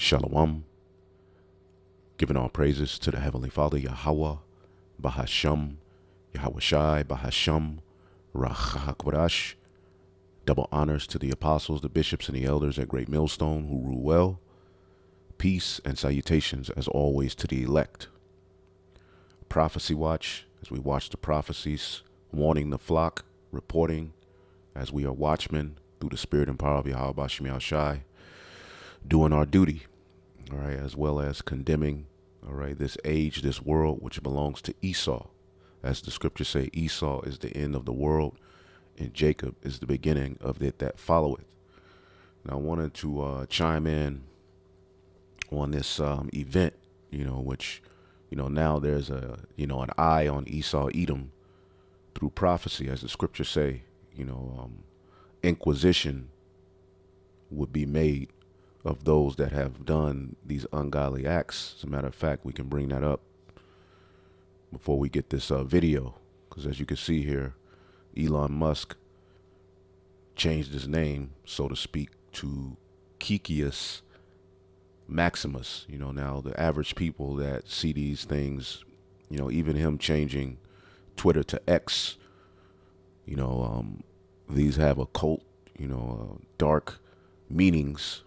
Shalom, giving all praises to the Heavenly Father, Yahweh, Bahasham, Yahweh Shai, Bahasham, Rachakwadash. Double honors to the apostles, the bishops, and the elders at Great Millstone who rule well. Peace and salutations, as always, to the elect. Prophecy watch, as we watch the prophecies, warning the flock, reporting, as we are watchmen through the spirit and power of Yahweh Bashim Shai, doing our duty, all right, as well as condemning, all right, this age, this world, which belongs to Esau. As the scriptures say, Esau is the end of the world, and Jacob is the beginning of it that followeth. And I wanted to chime in on this event, which, now there's an eye on Esau, Edom, through prophecy, as the scriptures say, inquisition would be made of those that have done these ungodly acts. As a matter of fact, we can bring that up before we get this video, because as you can see here, Elon Musk changed his name, so to speak, to Kikius Maximus. Now the average people that see these things, even him changing Twitter to X, these have occult, dark meanings,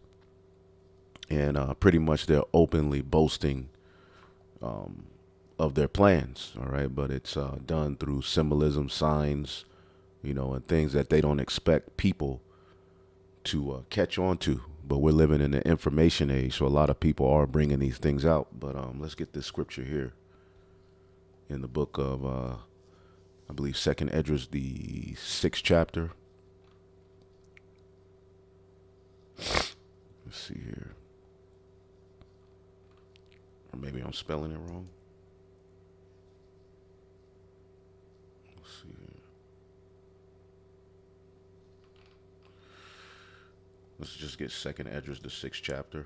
and pretty much they're openly boasting of their plans, all right? But it's done through symbolism, signs, and things that they don't expect people to catch on to. But we're living in the information age, so a lot of people are bringing these things out. But let's get this scripture here in the book of, I believe, 2nd Esdras, the 6th chapter. Let's see here. Or maybe I'm spelling it wrong. Let's see here. Let's just get 2nd Esdras, the 6th chapter.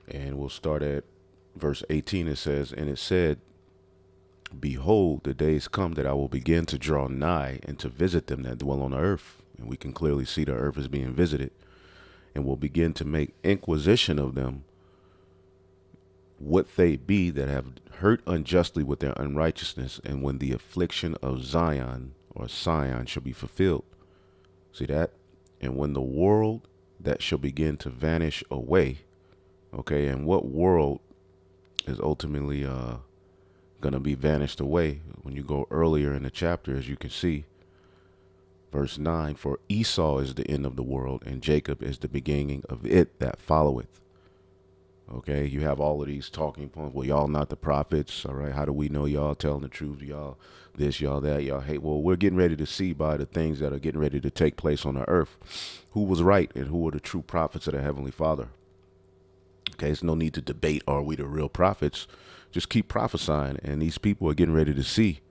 And we'll start at verse 18. It says, "And it said, Behold, the days come that I will begin to draw nigh and to visit them that dwell on the earth." And we can clearly see the earth is being visited. "And will begin to make inquisition of them, what they be that have hurt unjustly with their unrighteousness, and when the affliction of Zion or Sion shall be fulfilled." See that? "And when the world that shall begin to vanish away." Okay, and what world is ultimately going to be vanished away? When you go earlier in the chapter, as you can see, verse 9, "For Esau is the end of the world, and Jacob is the beginning of it that followeth." Okay, you have all of these talking points. Well, y'all not the prophets, all right? How do we know y'all telling the truth? Y'all this, y'all that, y'all hate. Well, we're getting ready to see by the things that are getting ready to take place on the earth who was right and who were the true prophets of the Heavenly Father. Okay, there's no need to debate, are we the real prophets? Just keep prophesying, and these people are getting ready to see,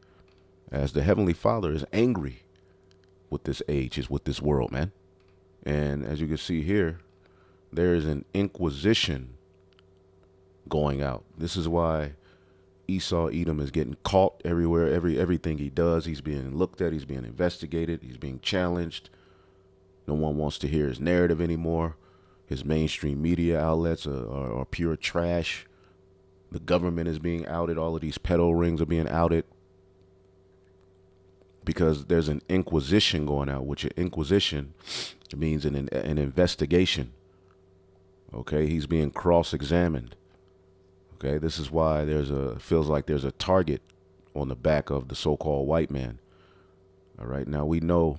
as the Heavenly Father is angry with this age, is with this world, man. And as you can see here, there is an inquisition going out. This is why Esau, Edom is getting caught everywhere. Everything he does, he's being looked at, he's being investigated, he's being challenged. No one wants to hear his narrative anymore. His mainstream media outlets are pure trash. The government is being outed. All of these pedo rings are being outed because there's an inquisition going out, which an inquisition means an investigation. Okay, he's being cross-examined. Okay, this is why feels like there's a target on the back of the so-called white man. All right, now we know,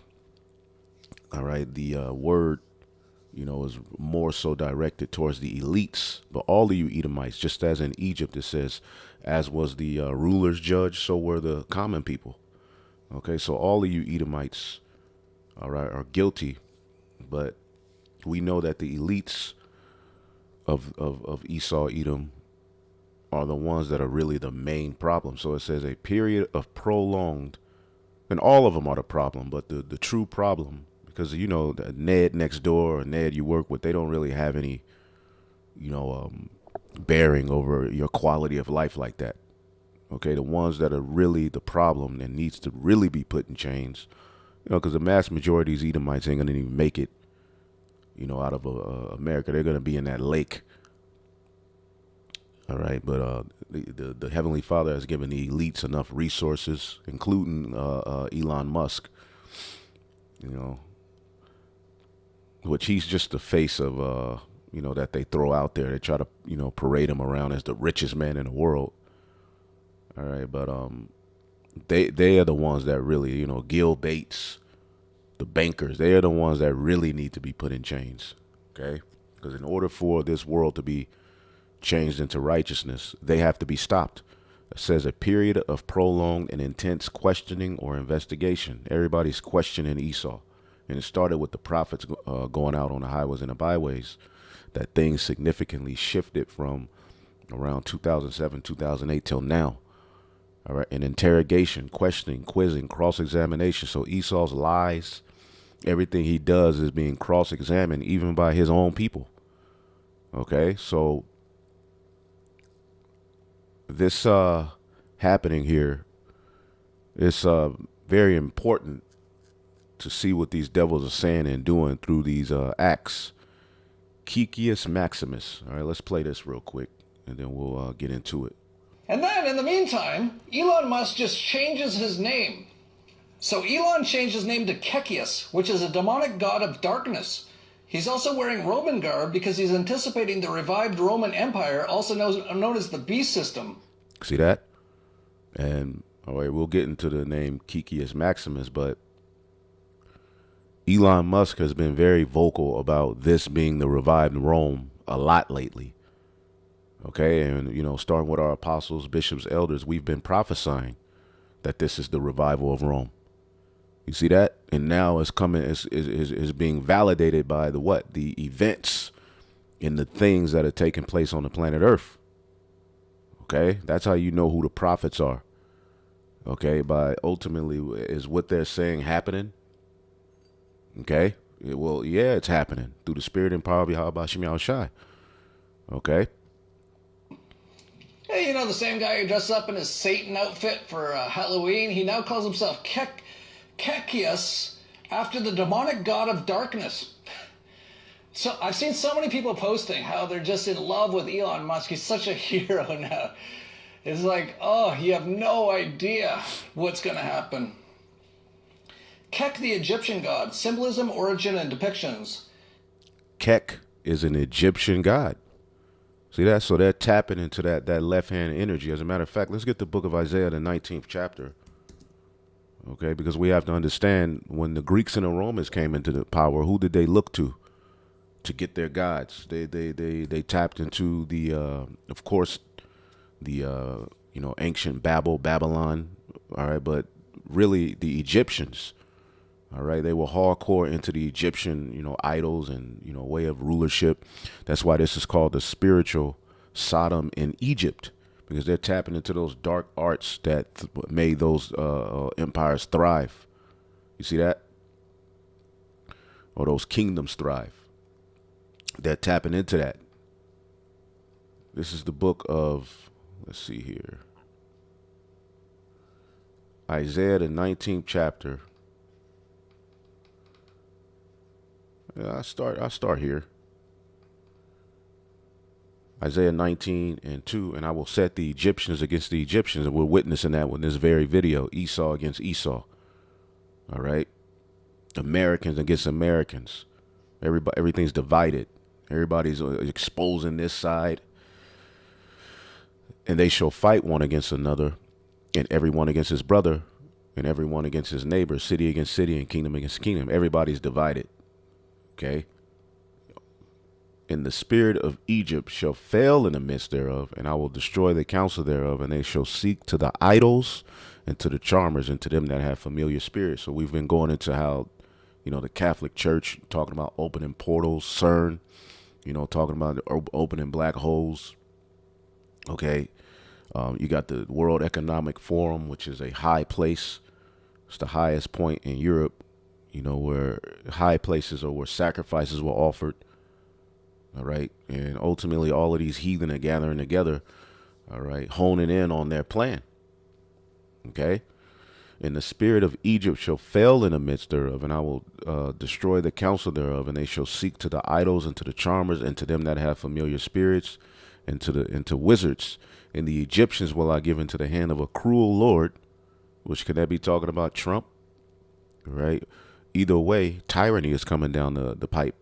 all right, the word, is more so directed towards the elites. But all of you Edomites, just as in Egypt, it says, as was the rulers judged, so were the common people. Okay, so all of you Edomites, all right, are guilty. But we know that the elites of Esau, Edom, are the ones that are really the main problem. So it says a period of prolonged, and all of them are the problem, but the true problem, because, the Ned next door or Ned you work with, they don't really have any, bearing over your quality of life like that. Okay, the ones that are really the problem and needs to really be put in chains. Because the mass majority of these Edomites ain't gonna even make it. Out of America, they're gonna be in that lake. All right, but the Heavenly Father has given the elites enough resources, including Elon Musk. You know, which he's just the face of that they throw out there. They try to parade him around as the richest man in the world. All right, but they are the ones that really Gil Bates, the bankers. They are the ones that really need to be put in chains. Okay, because in order for this world to be changed into righteousness, they have to be stopped. It says a period of prolonged and intense questioning or investigation. Everybody's questioning Esau. And it started with the prophets going out on the highways and the byways. That things significantly shifted from around 2007, 2008 till now. All right. And interrogation, questioning, quizzing, cross-examination. So Esau's lies, everything he does is being cross-examined even by his own people. Okay. So this happening here is very important to see what these devils are saying and doing through these acts. Kikius Maximus. All right, let's play this real quick, and then we'll get into it. And then, in the meantime, Elon Musk just changes his name. So Elon changed his name to Kekius, which is a demonic god of darkness. He's also wearing Roman garb because he's anticipating the revived Roman Empire, also known as the beast system. See that? And all right, we'll get into the name Kikius Maximus, but Elon Musk has been very vocal about this being the revived Rome a lot lately. Okay, and starting with our apostles, bishops, elders, we've been prophesying that this is the revival of Rome. You see that? And now it's coming, is being validated by the events and the things that are taking place on the planet Earth. Okay, that's how you know who the prophets are. Okay, by ultimately is what they're saying happening. Okay, it's happening through the spirit and power of Yahweh Shem Yahushai. Okay. Hey, the same guy who dressed up in his Satan outfit for Halloween, he now calls himself Kekius after the demonic god of darkness. So I've seen so many people posting how they're just in love with Elon Musk. He's such a hero now. It's like, oh, you have no idea what's going to happen. Kek, the Egyptian god, symbolism, origin, and depictions. Kek is an Egyptian god. See that? So they're tapping into that left-hand energy. As a matter of fact, let's get the book of Isaiah, the 19th chapter. Okay, because we have to understand when the Greeks and the Romans came into the power, who did they look to get their gods? They tapped into the, of course, the ancient Babylon. All right, but really the Egyptians. All right, they were hardcore into the Egyptian, idols and, way of rulership. That's why this is called the spiritual Sodom in Egypt, because they're tapping into those dark arts that made those empires thrive. You see that? Or those kingdoms thrive. They're tapping into that. This is the book of, let's see here, Isaiah, the 19th chapter. I start here. Isaiah 19:2, and I will set the Egyptians against the Egyptians, and we're witnessing that with this very video, Esau against Esau. All right, Americans against Americans. Everything's divided. Everybody's exposing this side, and they shall fight one against another, and everyone against his brother, and everyone against his neighbor, city against city, and kingdom against kingdom. Everybody's divided. Okay. And the spirit of Egypt shall fail in the midst thereof, and I will destroy the counsel thereof, and they shall seek to the idols and to the charmers and to them that have familiar spirits. So we've been going into how, the Catholic Church, talking about opening portals, CERN, talking about opening black holes. Okay. You got the World Economic Forum, which is a high place. It's the highest point in Europe. Where high places or where sacrifices were offered. All right. And ultimately, all of these heathen are gathering together. All right. Honing in on their plan. Okay. And the spirit of Egypt shall fail in the midst thereof, and I will destroy the counsel thereof, and they shall seek to the idols and to the charmers and to them that have familiar spirits and to wizards. And the Egyptians will I give into the hand of a cruel lord, which could that be talking about Trump? Right? Either way, tyranny is coming down the pipe.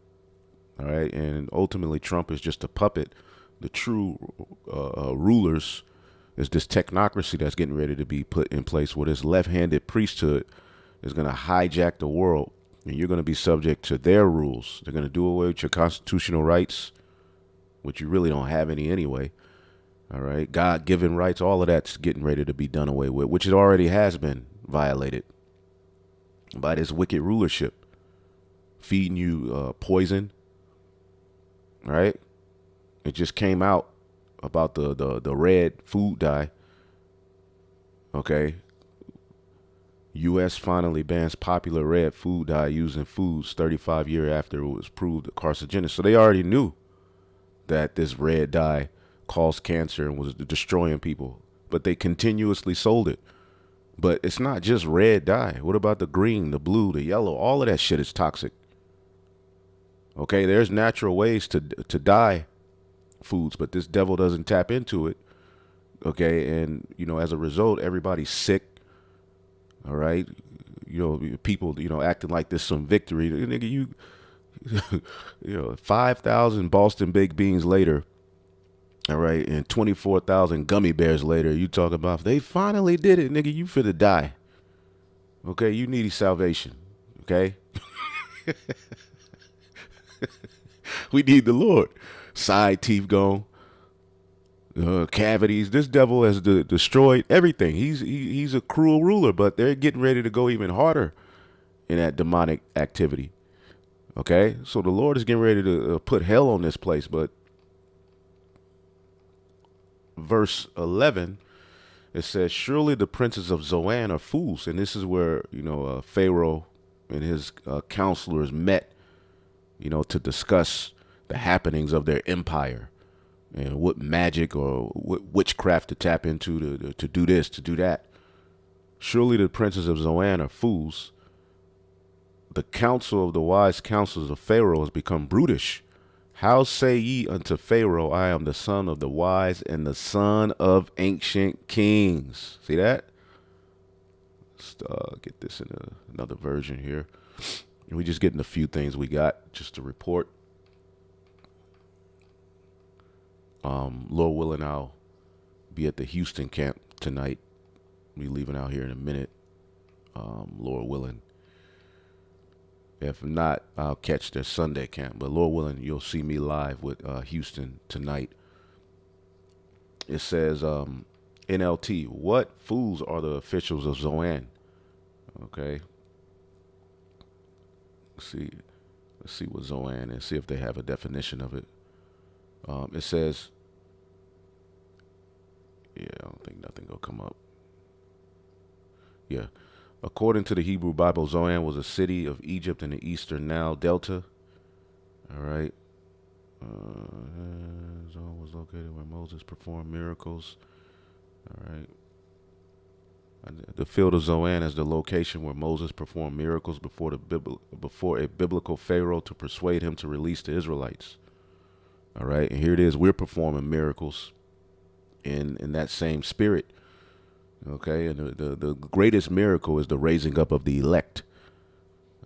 All right. And ultimately, Trump is just a puppet. The true rulers is this technocracy that's getting ready to be put in place where this left-handed priesthood is going to hijack the world, and you're going to be subject to their rules. They're going to do away with your constitutional rights, which you really don't have any anyway. All right. God-given rights, all of that's getting ready to be done away with, which it already has been violated by this wicked rulership, feeding you poison. Right. It just came out about the red food dye. Okay. U.S. finally bans popular red food dye used in foods 35 years after it was proved carcinogenic. So they already knew that this red dye caused cancer and was destroying people, but they continuously sold it. But it's not just red dye. What about the green, the blue, the yellow? All of that shit is toxic. Okay, there's natural ways to dye foods, but this devil doesn't tap into it. Okay, and as a result, everybody's sick. All right, people acting like this some victory. Nigga, you 5,000 Boston baked beans later. All right, and 24,000 gummy bears later, you talk about they finally did it, nigga. You finna die. Okay, you need salvation. Okay, we need the Lord. Side teeth gone, cavities. This devil has destroyed everything. He's a cruel ruler, but they're getting ready to go even harder in that demonic activity. Okay, so the Lord is getting ready to put hell on this place. But verse 11, it says, surely the princes of Zoan are fools. And this is where, Pharaoh and his counselors met, to discuss the happenings of their empire and what magic or what witchcraft to tap into to do this, to do that. Surely the princes of Zoan are fools. The counsel of the wise counselors of Pharaoh has become brutish. How say ye unto Pharaoh, I am the son of the wise and the son of ancient kings? See that? Let's get this in another version here. We just getting a few things we got just to report. Lord willing, I'll be at the Houston camp tonight. Be leaving out here in a minute. Lord willing. If not, I'll catch their Sunday camp. But Lord willing, you'll see me live with Houston tonight. It says, NLT, what fools are the officials of Zoan? Okay. Let's see what Zoan is. See if they have a definition of it. It says, yeah, I don't think nothing will come up. Yeah. According to the Hebrew Bible, Zoan was a city of Egypt in the eastern Nile Delta. All right. Zoan was located where Moses performed miracles. All right. The field of Zoan is the location where Moses performed miracles before a biblical Pharaoh to persuade him to release the Israelites. All right. And here it is. We're performing miracles in that same spirit. Okay, and the greatest miracle is the raising up of the elect.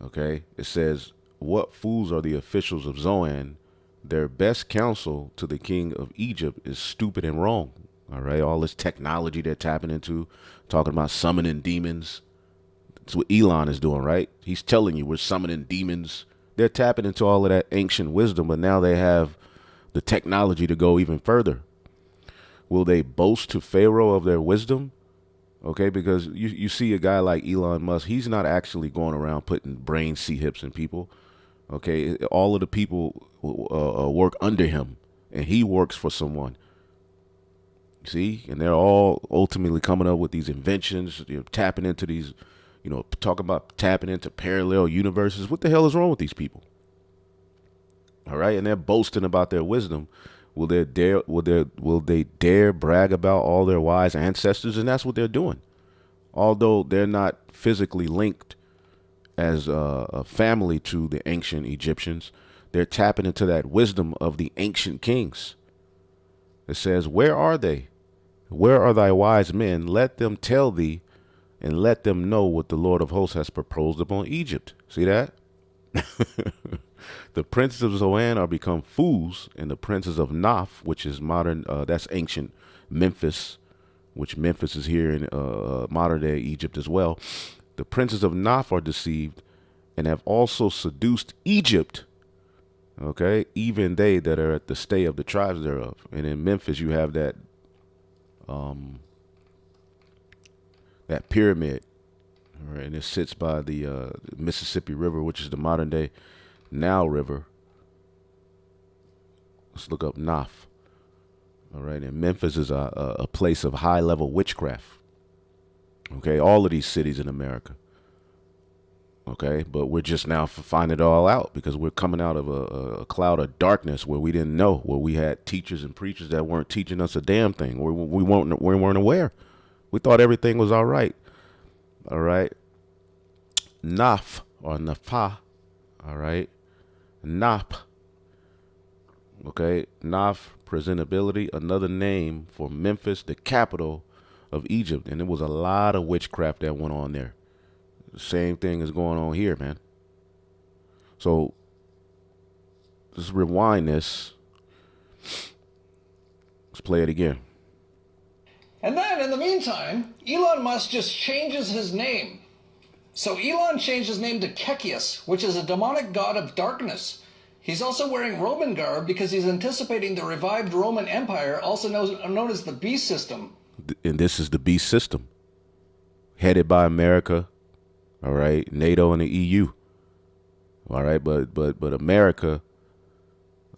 Okay, it says, what fools are the officials of Zoan? Their best counsel to the king of Egypt is stupid and wrong. All right, all this technology they're tapping into, talking about summoning demons. That's what Elon is doing, right? He's telling you we're summoning demons. They're tapping into all of that ancient wisdom, but now they have the technology to go even further. Will they boast to Pharaoh of their wisdom? Okay, because you see a guy like Elon Musk, he's not actually going around putting brain C-hips in people. Okay, all of the people work under him, and he works for someone. See, and they're all ultimately coming up with these inventions, tapping into these, talking about tapping into parallel universes. What the hell is wrong with these people? All right, and they're boasting about their wisdom. Will they dare brag about all their wise ancestors? And that's what they're doing. although they're not physically linked as a family to the ancient Egyptians, they're tapping into that wisdom of the ancient kings. It says, "Where are they? Where are thy wise men? Let them tell thee, and let them know what the Lord of hosts has proposed upon Egypt." See that? The princes of Zoan are become fools, and the princes of Noph, which is modern, that's ancient Memphis, which Memphis is here in modern day Egypt as well. The princes of Noph are deceived and have also seduced Egypt. Okay, even they that are at the stay of the tribes thereof. And in Memphis, you have that pyramid, all right, and it sits by the Mississippi River, which is the modern day Nile River. Let's look up Noph. All right, and Memphis is a place of high level witchcraft. Okay, all of these cities in America. Okay, but we're just now finding it all out because we're coming out of a cloud of darkness where we didn't know, where we had teachers and preachers that weren't teaching us a damn thing, where we weren't aware. We thought everything was all right. All right, Naf or Nafa. All right, Nap. Okay, Naf, presentability, another name for Memphis, the capital of Egypt, and there was a lot of witchcraft that went on there. The same thing is going on here, man. So let's rewind this. Let's play it again. And then, in the meantime, Elon Musk just changes his name. So Elon changed his name to Kekius, which is a demonic god of darkness. He's also wearing Roman garb because he's anticipating the revived Roman Empire, also known as the beast system. And this is the beast system, headed by America, all right, NATO and the EU, all right, but America,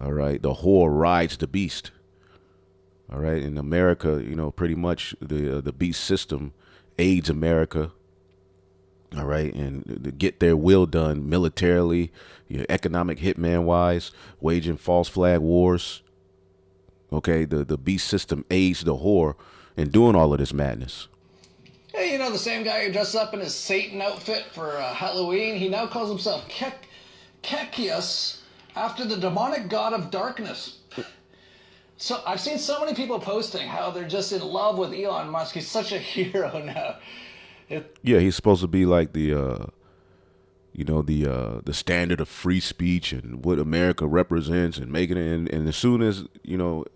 all right, the whore rides the beast, all right. In America, pretty much the beast system aids America, all right, and to get their will done militarily, economic hitman wise, waging false flag wars. Okay, the beast system aids the whore in doing all of this madness. Hey, the same guy who dressed up in his Satan outfit for Halloween, he now calls himself Kekius after the demonic god of darkness. So I've seen so many people posting how they're just in love with Elon Musk. He's such a hero now. Yeah, he's supposed to be like the standard of free speech and what America represents and making it. And as soon as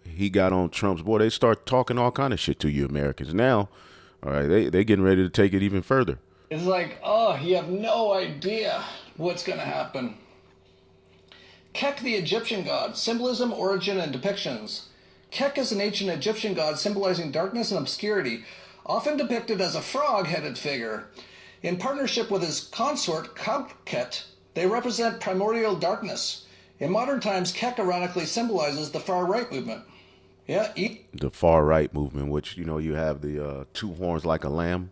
he got on Trump's board, they start talking all kind of shit to you Americans. Now, all right, they getting ready to take it even further. It's like, oh, you have no idea what's going to happen. Kek, the Egyptian god, symbolism, origin, and depictions. Kek is an ancient Egyptian god symbolizing darkness and obscurity, often depicted as a frog-headed figure. In partnership with his consort, Kauket, they represent primordial darkness. In modern times, Kek ironically symbolizes the far-right movement. Yeah, the far-right movement, which, you have the two horns like a lamb,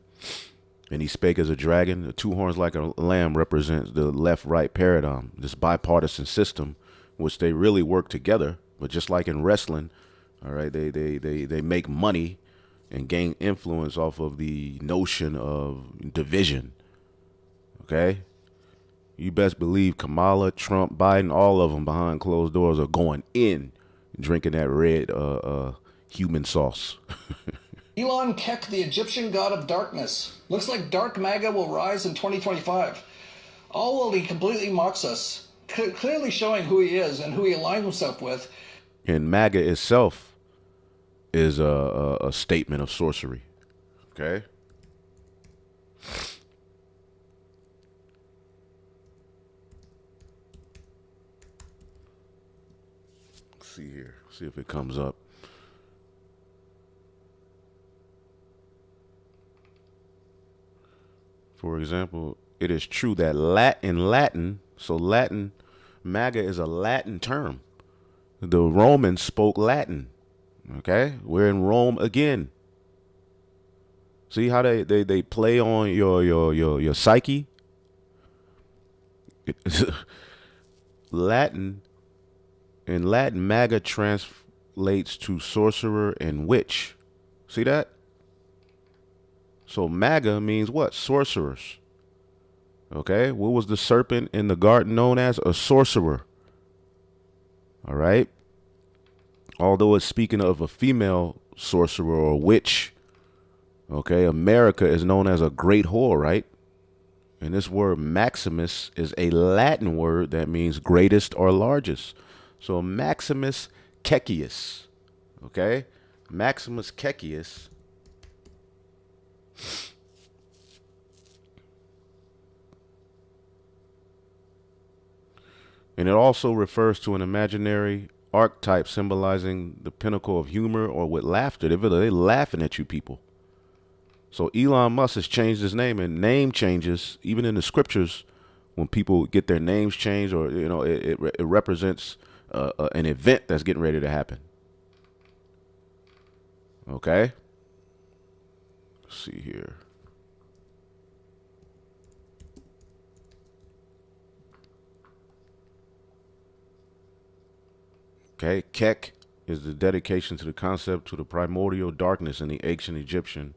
and he spake as a dragon. The two horns like a lamb represents the left-right paradigm, this bipartisan system, which they really work together. But just like in wrestling, all right, they make money and gain influence off of the notion of division. Okay? You best believe Kamala, Trump, Biden, all of them behind closed doors are going in, drinking that red human sauce. Elon Kek, the Egyptian god of darkness. Looks like dark MAGA will rise in 2025. All while he completely mocks us, clearly showing who he is and who he aligns himself with. And MAGA itself is a statement of sorcery. Okay? Let's see here. See if it comes up. For example, it is true that Latin, so Latin, MAGA is a Latin term. The Romans spoke Latin. Okay? We're in Rome again. See how they play on your psyche? Latin, in Latin, MAGA translates to sorcerer and witch. See that? So MAGA means what? Sorcerers. Okay, what was the serpent in the garden known as? A sorcerer. All right. Although it's speaking of a female sorcerer or witch, okay, America is known as a great whore, right? And this word Maximus is a Latin word that means greatest or largest. So Maximus Cecius, okay? Maximus Cecius and it also refers to an imaginary archetype symbolizing the pinnacle of humor or with laughter. They're laughing at you people. So Elon Musk has changed his name, and name changes, even in the scriptures, when people get their names changed, or it represents an event that's getting ready to happen. Okay. Let's see here. Okay, Kek is the dedication to the concept to the primordial darkness in the ancient Egyptian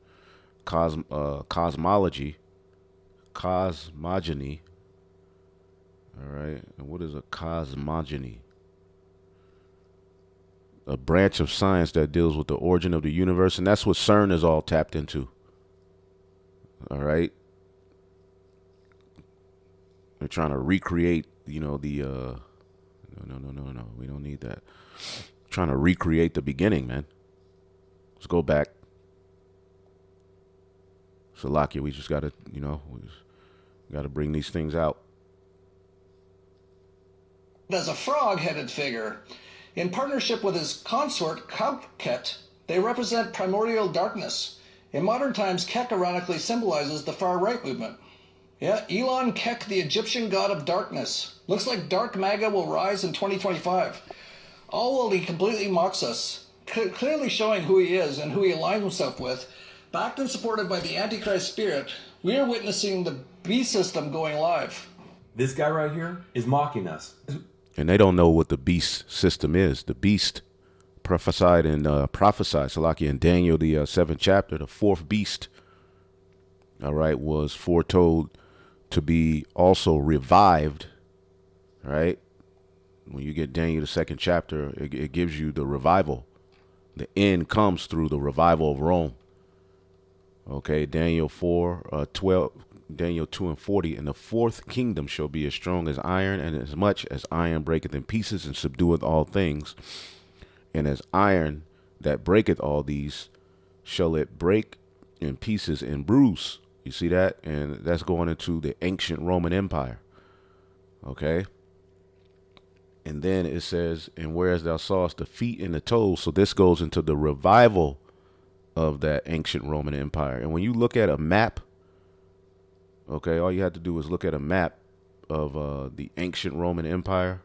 cosmology, cosmogony. All right, and what is a cosmogony? A branch of science that deals with the origin of the universe, and that's what CERN is all tapped into. All right, they're trying to recreate, no, we don't need that. Trying to recreate the beginning, man. Let's go back. Salakia, we just gotta, gotta bring these things out. As a frog-headed figure. In partnership with his consort, Ket, they represent primordial darkness. In modern times, Kek ironically symbolizes the far-right movement. Yeah, Elon Kek, the Egyptian god of darkness. Looks like dark MAGA will rise in 2025. All while he completely mocks us, clearly showing who he is and who he aligns himself with. Backed and supported by the Antichrist spirit, we are witnessing the beast system going live. This guy right here is mocking us. And they don't know what the beast system is. The beast prophesied Salaki, in Daniel, the 7th chapter, the fourth beast, all right, was foretold to be also revived, right? When you get Daniel, the 2nd chapter, it gives you the revival. The end comes through the revival of Rome. Okay, Daniel 4:12, Daniel 2:40, and the fourth kingdom shall be as strong as iron, and as much as iron breaketh in pieces and subdueth all things. And as iron that breaketh all these, shall it break in pieces and bruise. You see that? And that's going into the ancient Roman Empire. Okay. And then it says, and whereas thou sawest the feet and the toes, so this goes into the revival of that ancient Roman Empire. And when you look at a map, okay, all you have to do is look at a map of the ancient Roman Empire.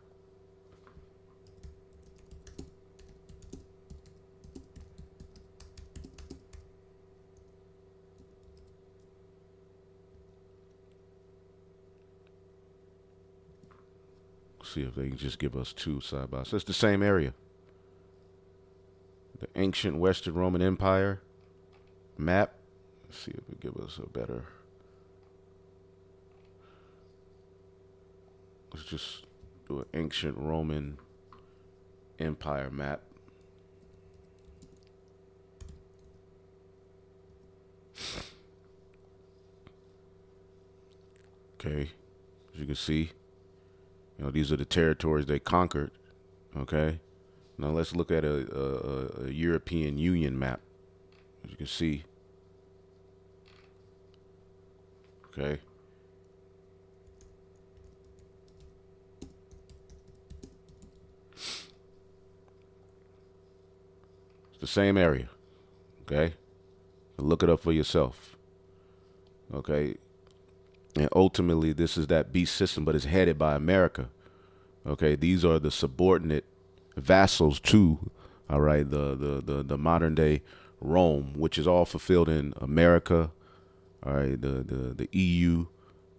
See if they can just give us two side by side. It's the same area. The ancient Western Roman Empire map. Let's see if it give us a better. Let's just do an ancient Roman Empire map. Okay, as you can see, these are the territories they conquered. Okay, now let's look at a European Union map. As you can see, okay. It's the same area, okay? Look it up for yourself, okay? And ultimately, this is that beast system, but it's headed by America, okay? These are the subordinate vassals to, all right, the modern day Rome, which is all fulfilled in America, all right, the EU,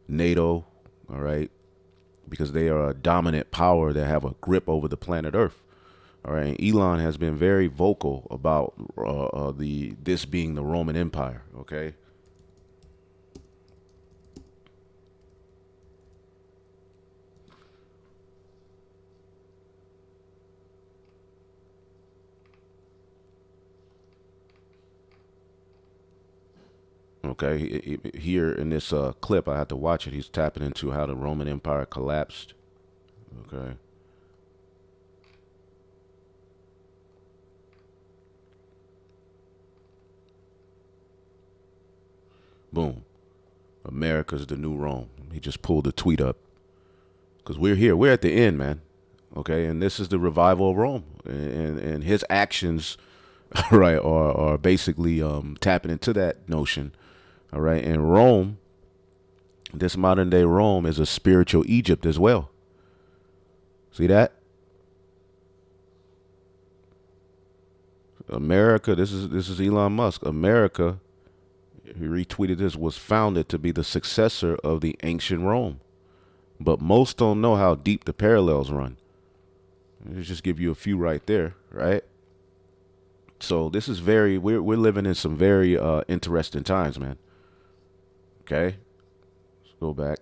NATO, all right, because they are a dominant power that have a grip over the planet Earth. All right, and Elon has been very vocal about this being the Roman Empire. Okay, Okay, here in this clip, I had to watch it. He's tapping into how the Roman Empire collapsed. Okay. Boom. America's the new Rome. He just pulled the tweet up. Because we're here. We're at the end, man. Okay, and this is the revival of Rome. And his actions, right, are basically tapping into that notion. All right, and Rome, this modern day Rome, is a spiritual Egypt as well. See that? America, this is Elon Musk. America, he retweeted this, was founded to be the successor of the ancient Rome. But most don't know how deep the parallels run. Let's just give you a few right there, right? So this is we're living in some very interesting times, man. Okay, let's go back.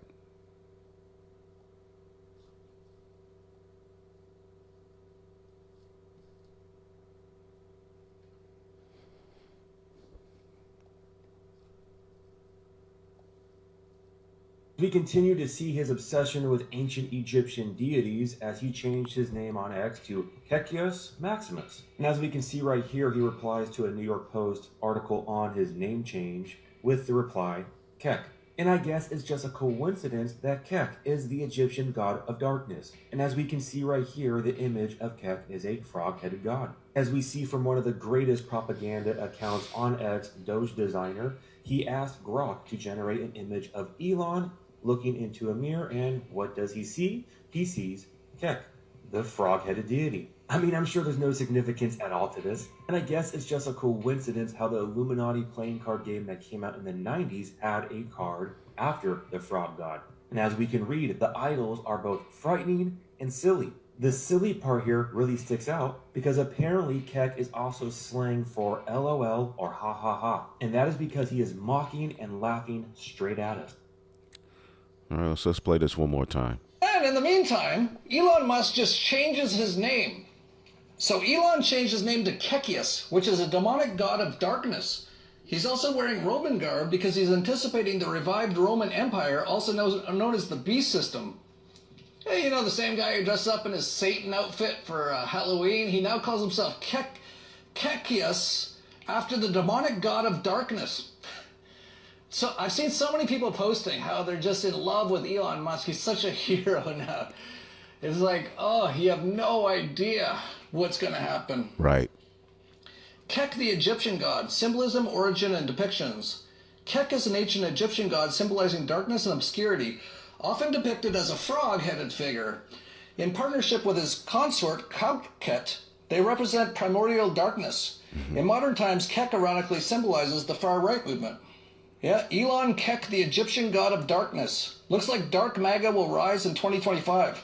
We continue to see his obsession with ancient Egyptian deities as he changed his name on X to Kekios Maximus. And as we can see right here, he replies to a New York Post article on his name change with the reply, Kek. And I guess it's just a coincidence that Kek is the Egyptian god of darkness. And as we can see right here, the image of Kek is a frog-headed god. As we see from one of the greatest propaganda accounts on X, Doge Designer, he asked Grok to generate an image of Elon looking into a mirror, and what does he see? He sees Kek, the frog-headed deity. I mean, I'm sure there's no significance at all to this, and I guess it's just a coincidence how the Illuminati playing card game that came out in the 90s had a card after the frog god. And as we can read, the idols are both frightening and silly. The silly part here really sticks out because apparently Kek is also slang for LOL or ha ha ha, and that is because he is mocking and laughing straight at us. All right, let's play this one more time. And in the meantime, Elon Musk just changes his name. So Elon changed his name to Kekios, which is a demonic god of darkness. He's also wearing Roman garb because he's anticipating the revived Roman Empire, also known as the beast system. Hey, you know, the same guy who dressed up in his Satan outfit for Halloween, he now calls himself Kekios after the demonic god of darkness. So I've seen so many people posting how they're just in love with Elon Musk. He's such a hero now. It's like, oh, you have no idea what's going to happen. Right. Kek, the Egyptian god, symbolism, origin, and depictions. Kek is an ancient Egyptian god symbolizing darkness and obscurity, often depicted as a frog-headed figure. In partnership with his consort, Kauket, they represent primordial darkness. In modern times, Kek ironically symbolizes the far-right movement. Yeah, Elon Kek, the Egyptian god of darkness. Looks like dark MAGA will rise in 2025.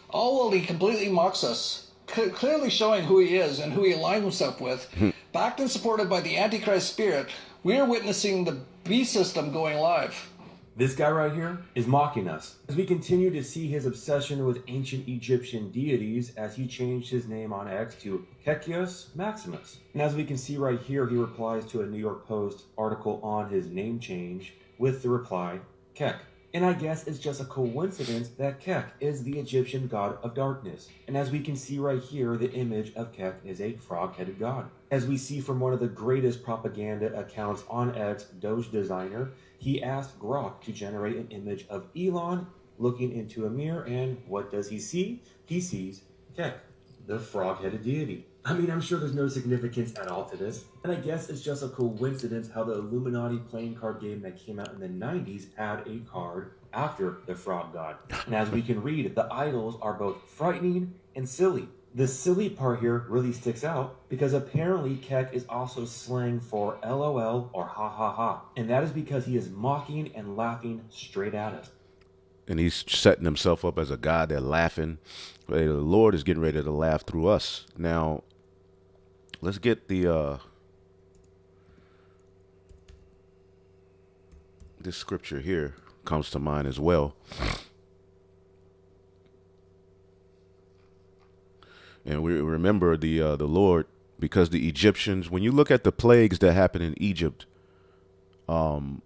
All while he completely mocks us, clearly showing who he is and who he aligns himself with. Backed and supported by the Antichrist spirit, we are witnessing the beast system going live. This guy right here is mocking us as we continue to see his obsession with ancient Egyptian deities as he changed his name on X to Kekios Maximus. And as we can see right here, he replies to a New York Post article on his name change with the reply, Kek. And I guess it's just a coincidence that Kek is the Egyptian god of darkness. And as we can see right here, the image of Kek is a frog-headed god. As we see from one of the greatest propaganda accounts on X, Doge Designer, he asked Grok to generate an image of Elon looking into a mirror, and what does he see? He sees Kek, the frog-headed deity. I mean, I'm sure there's no significance at all to this, and I guess it's just a coincidence how the Illuminati playing card game that came out in the 90s had a card after the frog god. And as we can read, the idols are both frightening and silly. The silly part here really sticks out because apparently Kek is also slang for LOL or ha ha ha, and that is because he is mocking and laughing straight at us. And he's setting himself up as a god that laughing. The Lord is getting ready to laugh through us. Now, let's get the this scripture here comes to mind as well. And we remember the Lord, because the Egyptians, when you look at the plagues that happened in Egypt, It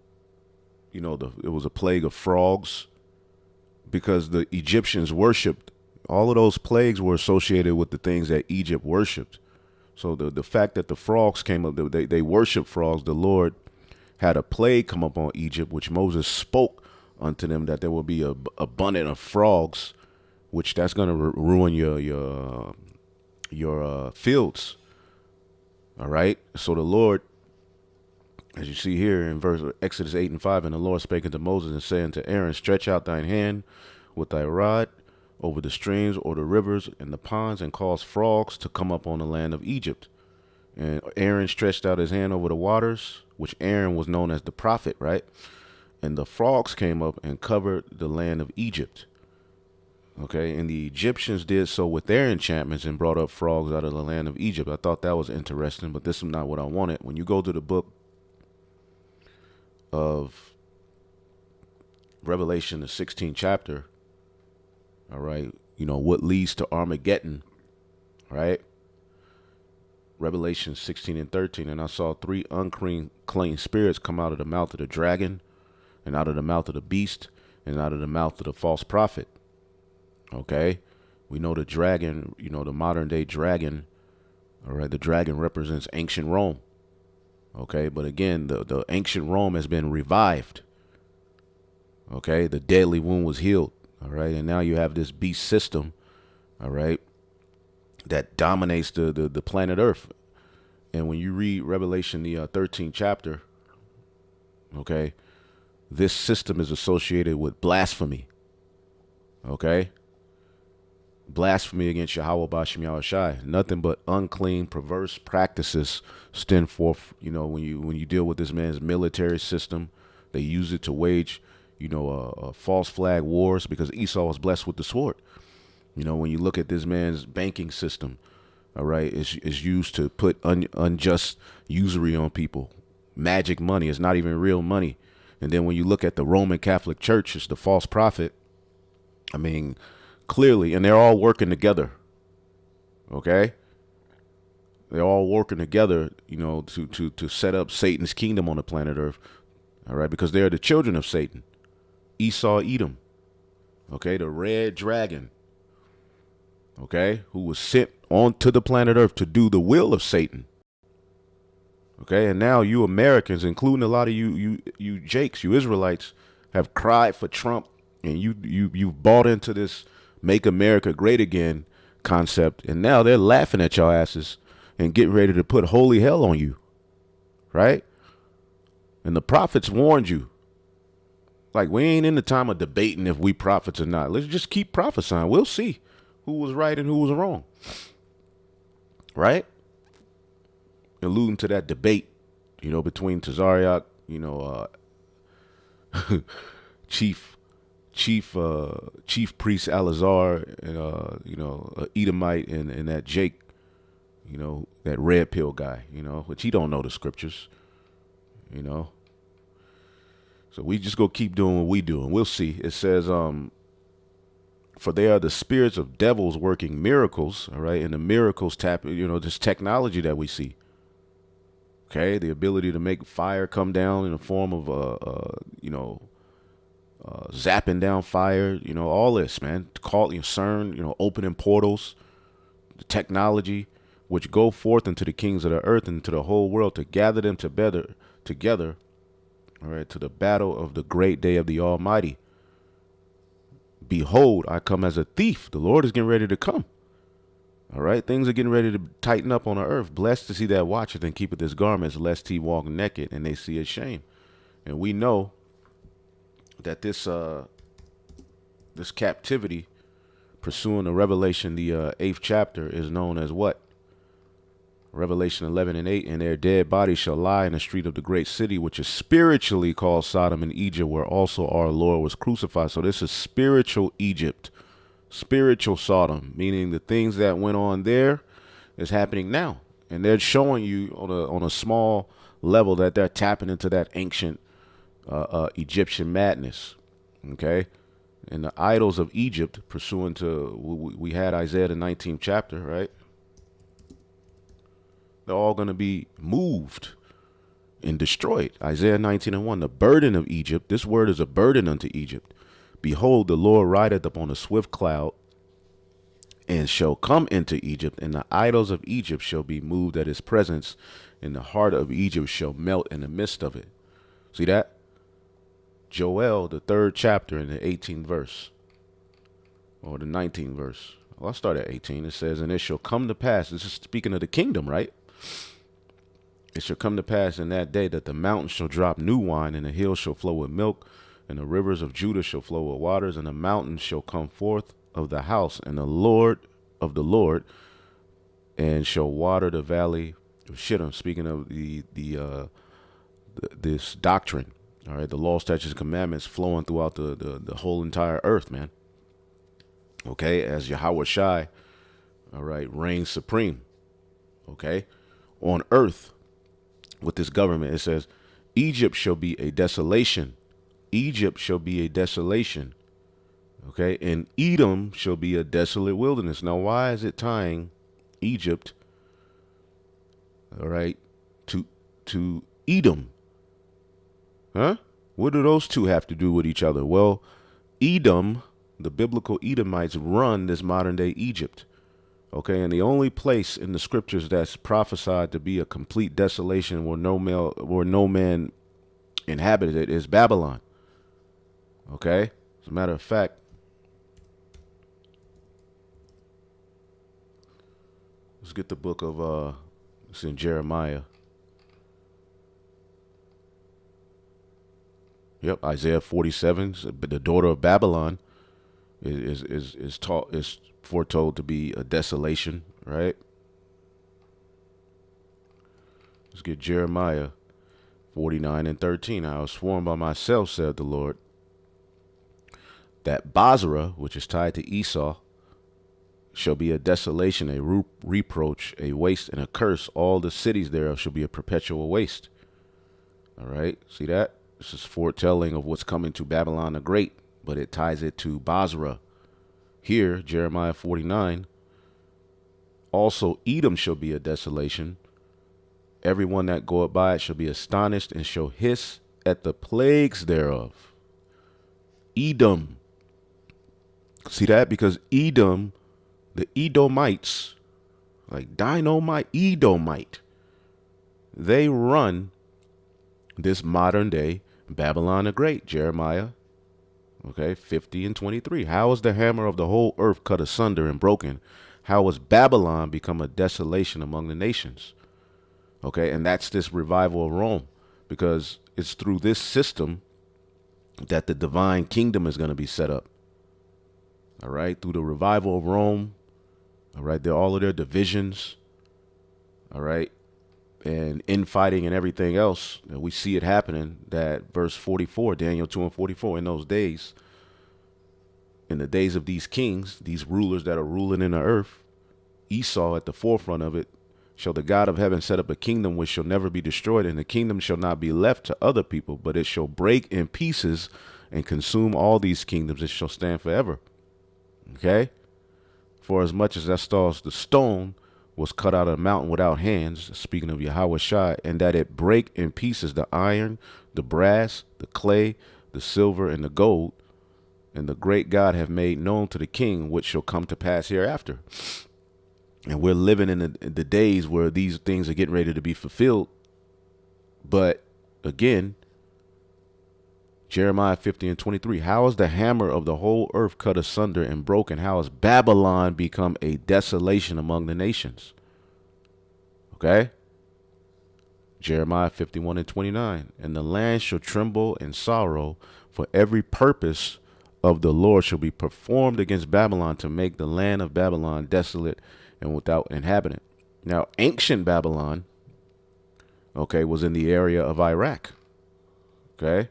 was a plague of frogs because the Egyptians worshipped. All of those plagues were associated with the things that Egypt worshipped. So the fact that the frogs came up, they worship frogs. The Lord had a plague come up on Egypt, which Moses spoke unto them that there will be a abundance of frogs, which that's going to ruin your fields. All right. So the Lord, as you see here in verse Exodus 8:5, and the Lord spake unto Moses and said unto Aaron, stretch out thine hand with thy rod over the streams or the rivers and the ponds, and cause frogs to come up on the land of Egypt. And Aaron stretched out his hand over the waters, which Aaron was known as the prophet, right? And the frogs came up and covered the land of Egypt. Okay, and the Egyptians did so with their enchantments and brought up frogs out of the land of Egypt. I thought that was interesting, but this is not what I wanted. When you go to the book of Revelation, the 16th chapter, all right, what leads to Armageddon, right? Revelation 16:13, and I saw 3 unclean spirits come out of the mouth of the dragon, and out of the mouth of the beast, and out of the mouth of the false prophet. Okay, we know the dragon, the modern day dragon. All right, the dragon represents ancient Rome. Okay, but again, the ancient Rome has been revived. Okay, the deadly wound was healed. All right, and now you have this beast system. All right, that dominates the planet Earth. And when you read Revelation, the 13th chapter, okay, this system is associated with blasphemy. Okay, blasphemy against Yahweh Bashem Yahushai. Nothing but unclean, perverse practices stem forth. When you deal with this man's military system, they use it to wage, false flag wars, because Esau was blessed with the sword. When you look at this man's banking system, all right, is used to put unjust usury on people. Magic money is not even real money. And then when you look at the Roman Catholic Church, it's the false prophet. I mean, clearly, and they're all working together. Okay, they're all working together, to set up Satan's kingdom on the planet Earth. All right, because they are the children of Satan. Esau, Edom. Okay, the red dragon. Okay, who was sent onto the planet Earth to do the will of Satan. Okay, and now you Americans, including a lot of you Jakes, you Israelites, have cried for Trump, and you bought into this "Make America Great Again" concept, and now they're laughing at y'all asses and getting ready to put holy hell on you, right? And the prophets warned you. Like, we ain't in the time of debating if we prophets or not. Let's just keep prophesying. We'll see who was right and who was wrong, right? Alluding to that debate, between Tazariak, chief priest Alazar, and Edomite, and that Jake, that red pill guy, which he don't know the scriptures, So we just go keep doing what we do, and we'll see. It says, for they are the spirits of devils working miracles, all right, and the miracles tap, this technology that we see. Okay, the ability to make fire come down in the form of, zapping down fire, all this, man. Call CERN, opening portals, the technology, which go forth into the kings of the earth and to the whole world to gather them together, all right, to the battle of the great day of the Almighty. Behold, I come as a thief. The Lord is getting ready to come. All right, things are getting ready to tighten up on the earth. Blessed to see that watcheth and keepeth his garments, lest he walk naked and they see his shame. And we know that this captivity, pursuing the Revelation, the 8th chapter, is known as what? Revelation 11:8, and their dead bodies shall lie in the street of the great city, which is spiritually called Sodom and Egypt, where also our Lord was crucified. So this is spiritual Egypt. Spiritual Sodom, meaning the things that went on there is happening now, and they're showing you on a small level that they're tapping into that ancient Egyptian madness. Okay, and the idols of Egypt, pursuant to we had Isaiah the 19th chapter, right? They're all going to be moved and destroyed. Isaiah 19:1. The burden of Egypt. This word is a burden unto Egypt. Behold, the Lord rideth upon a swift cloud, and shall come into Egypt, and the idols of Egypt shall be moved at his presence, and the heart of Egypt shall melt in the midst of it. See that? Joel, the 3rd chapter, in the 18th verse, or the 19th verse. Well, I'll start at 18. It says, and it shall come to pass, this is speaking of the kingdom, right? It shall come to pass in that day that the mountains shall drop new wine, and the hills shall flow with milk, and the rivers of Judah shall flow with waters, and the mountains shall come forth of the house, and the Lord of the Lord, and shall water the valley of Shittim. Speaking of this doctrine, all right, the law, statutes, and commandments flowing throughout the whole entire earth, man. Okay, as Yahweh Shai, all right, reigns supreme, okay, on earth with this government. It says, Egypt shall be a desolation. Egypt shall be a desolation. Okay, and Edom shall be a desolate wilderness. Now, why is it tying Egypt, all right, to Edom? Huh? What do those two have to do with each other? Well, Edom, the biblical Edomites, run this modern day Egypt. Okay, and the only place in the scriptures that's prophesied to be a complete desolation where no man inhabited it is Babylon. Okay, as a matter of fact, let's get the book of it's in Jeremiah. Yep, Isaiah 47. But the daughter of Babylon is foretold to be a desolation, right? Let's get Jeremiah 49:13. I was sworn by myself, said the Lord, that Basra, which is tied to Esau, shall be a desolation, a reproach, a waste, and a curse. All the cities thereof shall be a perpetual waste. All right, see that? This is foretelling of what's coming to Babylon the Great, but it ties it to Basra. Here, Jeremiah 49, also Edom shall be a desolation. Everyone that goeth by it shall be astonished and shall hiss at the plagues thereof. Edom. See that? Because Edom, the Edomites, like dynamite, Edomite, they run this modern day Babylon the Great, Jeremiah, okay, 50:23. How is the hammer of the whole earth cut asunder and broken? How has Babylon become a desolation among the nations? Okay, and that's this revival of Rome, because it's through this system that the divine kingdom is going to be set up. All right, through the revival of Rome. All right, all of their divisions. All right, and infighting and everything else. And we see it happening. That verse 44, Daniel 2:44, in those days, in the days of these kings, these rulers that are ruling in the earth, Esau at the forefront of it, shall the God of heaven set up a kingdom which shall never be destroyed, and the kingdom shall not be left to other people, but it shall break in pieces and consume all these kingdoms. It shall stand forever. Okay? For as much as that the stone was cut out of the mountain without hands, speaking of Yahweh Shai, and that it break in pieces the iron, the brass, the clay, the silver, and the gold, and the great God have made known to the king which shall come to pass hereafter. And we're living in the days where these things are getting ready to be fulfilled. But again, Jeremiah 50:23, how is the hammer of the whole earth cut asunder and broken? How has Babylon become a desolation among the nations? Okay. Jeremiah 51:29, and the land shall tremble in sorrow, for every purpose of the Lord shall be performed against Babylon, to make the land of Babylon desolate and without inhabitant. Now, ancient Babylon, okay, was in the area of Iraq. Okay,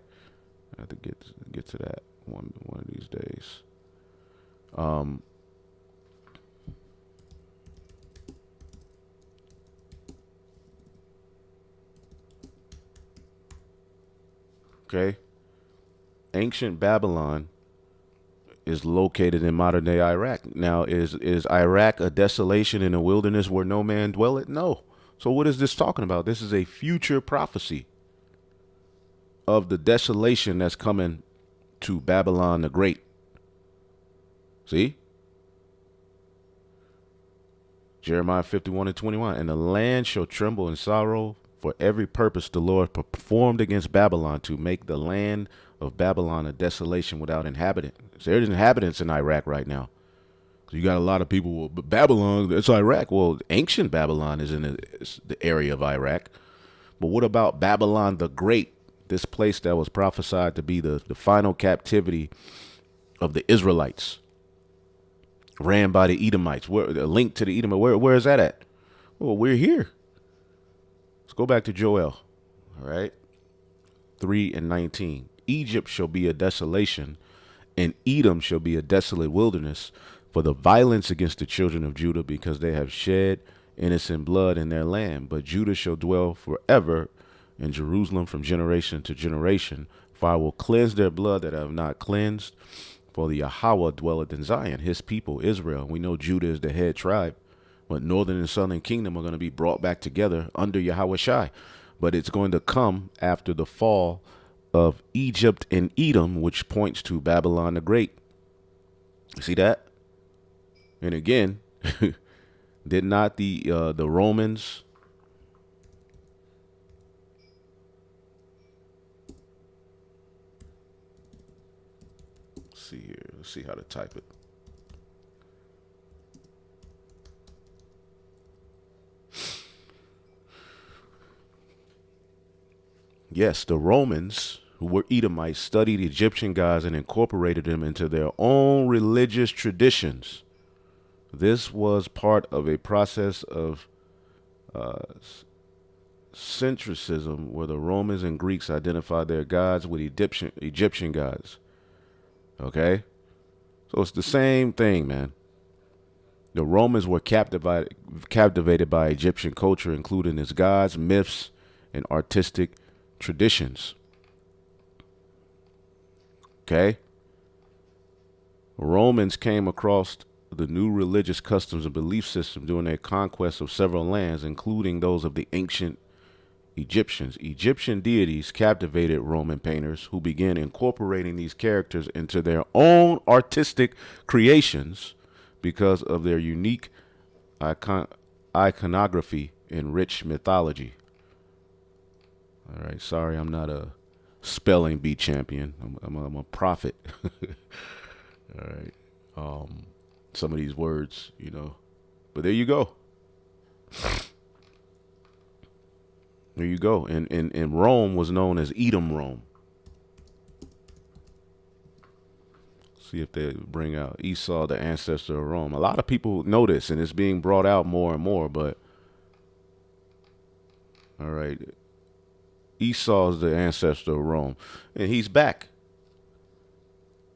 I have to get to that one of these days. Okay, ancient Babylon is located in modern day Iraq. Now, is Iraq a desolation in a wilderness where no man dwelleth? No. So what is this talking about? This is a future prophecy. of the desolation that's coming to Babylon the Great. See? Jeremiah 51:21. And the land shall tremble in sorrow for every purpose the Lord performed against Babylon, to make the land of Babylon a desolation without inhabitants. There's inhabitants in Iraq right now. You got a lot of people, well, but Babylon, it's Iraq. Well, ancient Babylon is in the area of Iraq. But what about Babylon the Great? This place that was prophesied to be the final captivity of the Israelites, ran by the Edomites. Where the link to the Edomites? Where is that at? Well, we're here. Let's go back to Joel. All right, 3:19. Egypt shall be a desolation, and Edom shall be a desolate wilderness, for the violence against the children of Judah, because they have shed innocent blood in their land. But Judah shall dwell forever in Jerusalem from generation to generation. For I will cleanse their blood that I have not cleansed. For the Yahweh dwelleth in Zion, his people, Israel. We know Judah is the head tribe, but northern and southern kingdom are going to be brought back together under Yahweh Shai. But it's going to come after the fall of Egypt and Edom, which points to Babylon the Great. See that? And again, did not the Romans see here? Let's see how to type it. Yes, the Romans, who were Edomites, studied Egyptian gods and incorporated them into their own religious traditions. This was part of a process of centricism, where the Romans and Greeks identified their gods with Egyptian gods. Okay? So it's the same thing, man. The Romans were captivated by Egyptian culture, including its gods, myths, and artistic traditions. Okay? Romans came across the new religious customs and belief system during their conquest of several lands, including those of the ancient Egyptians. Egyptian deities captivated Roman painters, who began incorporating these characters into their own artistic creations because of their unique iconography and rich mythology. All right, sorry, I'm not a spelling bee champion. I'm a prophet. All right. Some of these words, but there you go. There you go. And Rome was known as Edom Rome. See if they bring out Esau, the ancestor of Rome. A lot of people know this, and it's being brought out more and more, but all right. Esau is the ancestor of Rome, and he's back.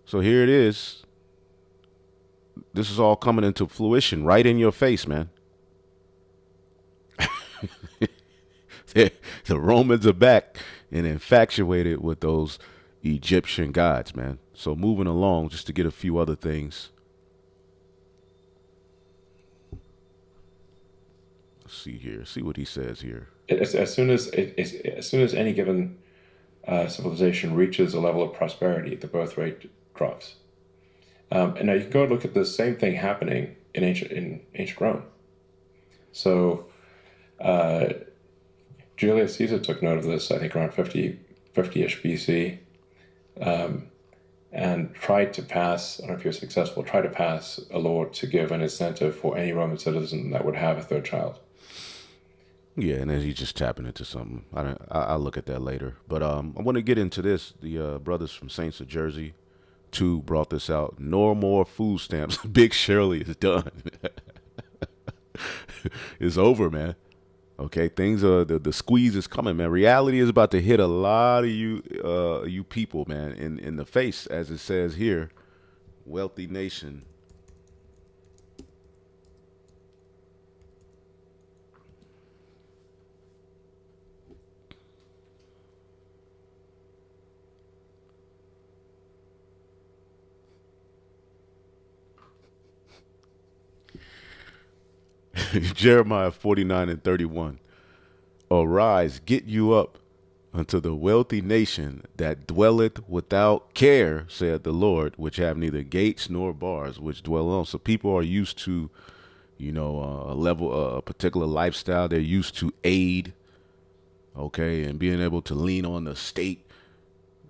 So here it is. This is all coming into fruition right in your face, man. The Romans are back and infatuated with those Egyptian gods, man. So moving along, just to get a few other things. Let's see here. See what he says here. As soon as any given civilization reaches a level of prosperity, the birth rate drops. And now you can go and look at the same thing happening in ancient Rome. So Julius Caesar took note of this, I think, around 50-ish BC, and tried to pass, I don't know if he was successful, tried to pass a law to give an incentive for any Roman citizen that would have a third child. Yeah, and then he's just tapping into something. I'll look at that later. But I want to get into this. The brothers from Saints of Jersey 2 brought this out. No more food stamps. Big Shirley is done. It's over, man. Okay, things are the squeeze is coming, man. Reality is about to hit a lot of you people, man, in the face, as it says here. Wealthy nation. Jeremiah 49:31. Arise, get you up, unto the wealthy nation that dwelleth without care, saith the Lord, which have neither gates nor bars, which dwell alone. So people are used to, a particular lifestyle. They're used to aid, okay, and being able to lean on the state.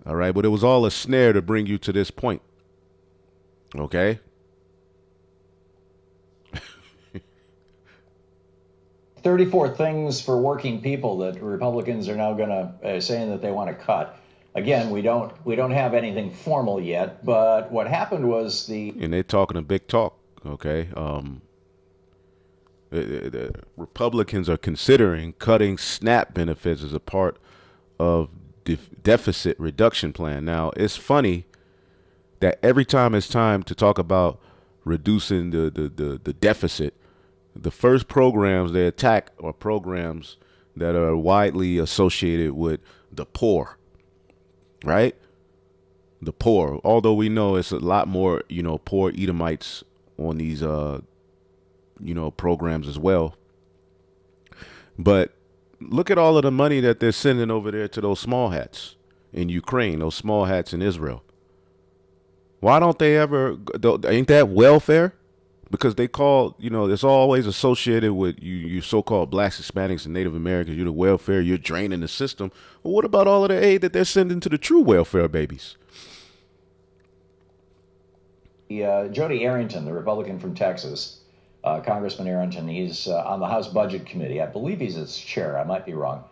All right, but it was all a snare to bring you to this point, okay? 34 things for working people that Republicans are now going to saying that they want to cut. Again, we don't have anything formal yet, but what happened was and they're talking a big talk, okay? The Republicans are considering cutting SNAP benefits as a part of deficit reduction plan. Now, it's funny that every time it's time to talk about reducing the deficit, the first programs they attack are programs that are widely associated with the poor, right? The poor. Although we know it's a lot more, poor Edomites on these, programs as well. But look at all of the money that they're sending over there to those small hats in Ukraine, those small hats in Israel. Why don't they ever, ain't that welfare? Because they call, it's always associated with you so-called blacks, Hispanics, and Native Americans. You're the welfare, you're draining the system. Well, what about all of the aid that they're sending to the true welfare babies? Jody Arrington, the Republican from Texas, Congressman Arrington, he's on the House Budget Committee. I believe he's its chair. I might be wrong.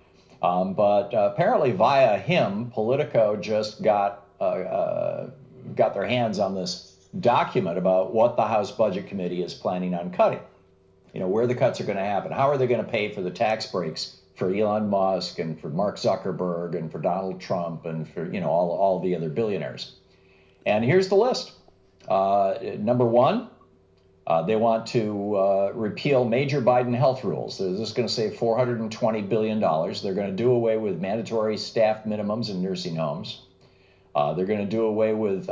But apparently via him, Politico just got their hands on this document about what the House Budget Committee is planning on cutting. Where the cuts are going to happen. How are they going to pay for the tax breaks for Elon Musk and for Mark Zuckerberg and for Donald Trump and for, all the other billionaires. And here's the list. Number one, they want to repeal major Biden health rules. This is going to save $420 billion. They're going to do away with mandatory staff minimums in nursing homes. They're going to do away with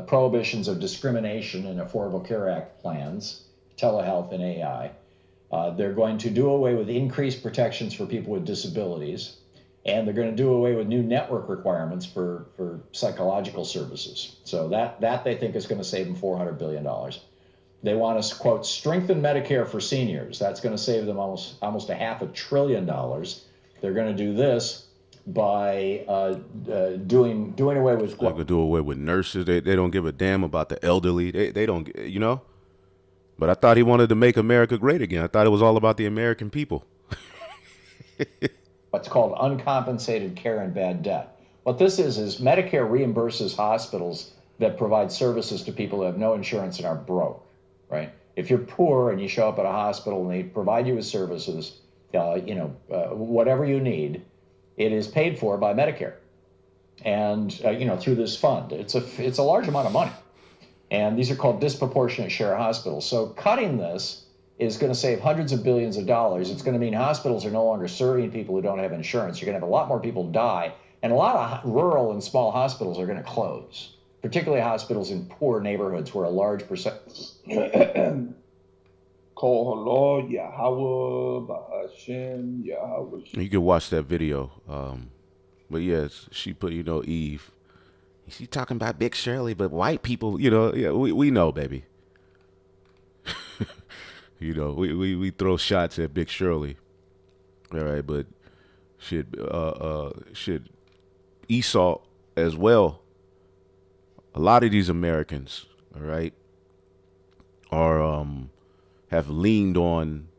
prohibitions of discrimination in Affordable Care Act plans, telehealth, and AI. They're going to do away with increased protections for people with disabilities. And they're going to do away with new network requirements for psychological services. So that they think is going to save them $400 billion. They want us, quote, strengthen Medicare for seniors. That's going to save them almost $500 billion. They're going to do this by doing away with. They're going to do away with nurses. They don't give a damn about the elderly. They don't, But I thought he wanted to make America great again. I thought it was all about the American people. What's called uncompensated care and bad debt. What this is Medicare reimburses hospitals that provide services to people who have no insurance and are broke, right? If you're poor and you show up at a hospital and they provide you with services, whatever you need, it is paid for by Medicare. And, through this fund. It's a large amount of money. And these are called disproportionate share hospitals. So cutting this is going to save hundreds of billions of dollars. It's going to mean hospitals are no longer serving people who don't have insurance. You're going to have a lot more people die. And a lot of rural and small hospitals are going to close, particularly hospitals in poor neighborhoods where a large percent. You can watch that video. But yes, she put, Eve. She talking about Big Shirley, but white people, we know, baby. We throw shots at Big Shirley. All right, but should Esau as well. A lot of these Americans, all right, are have leaned on,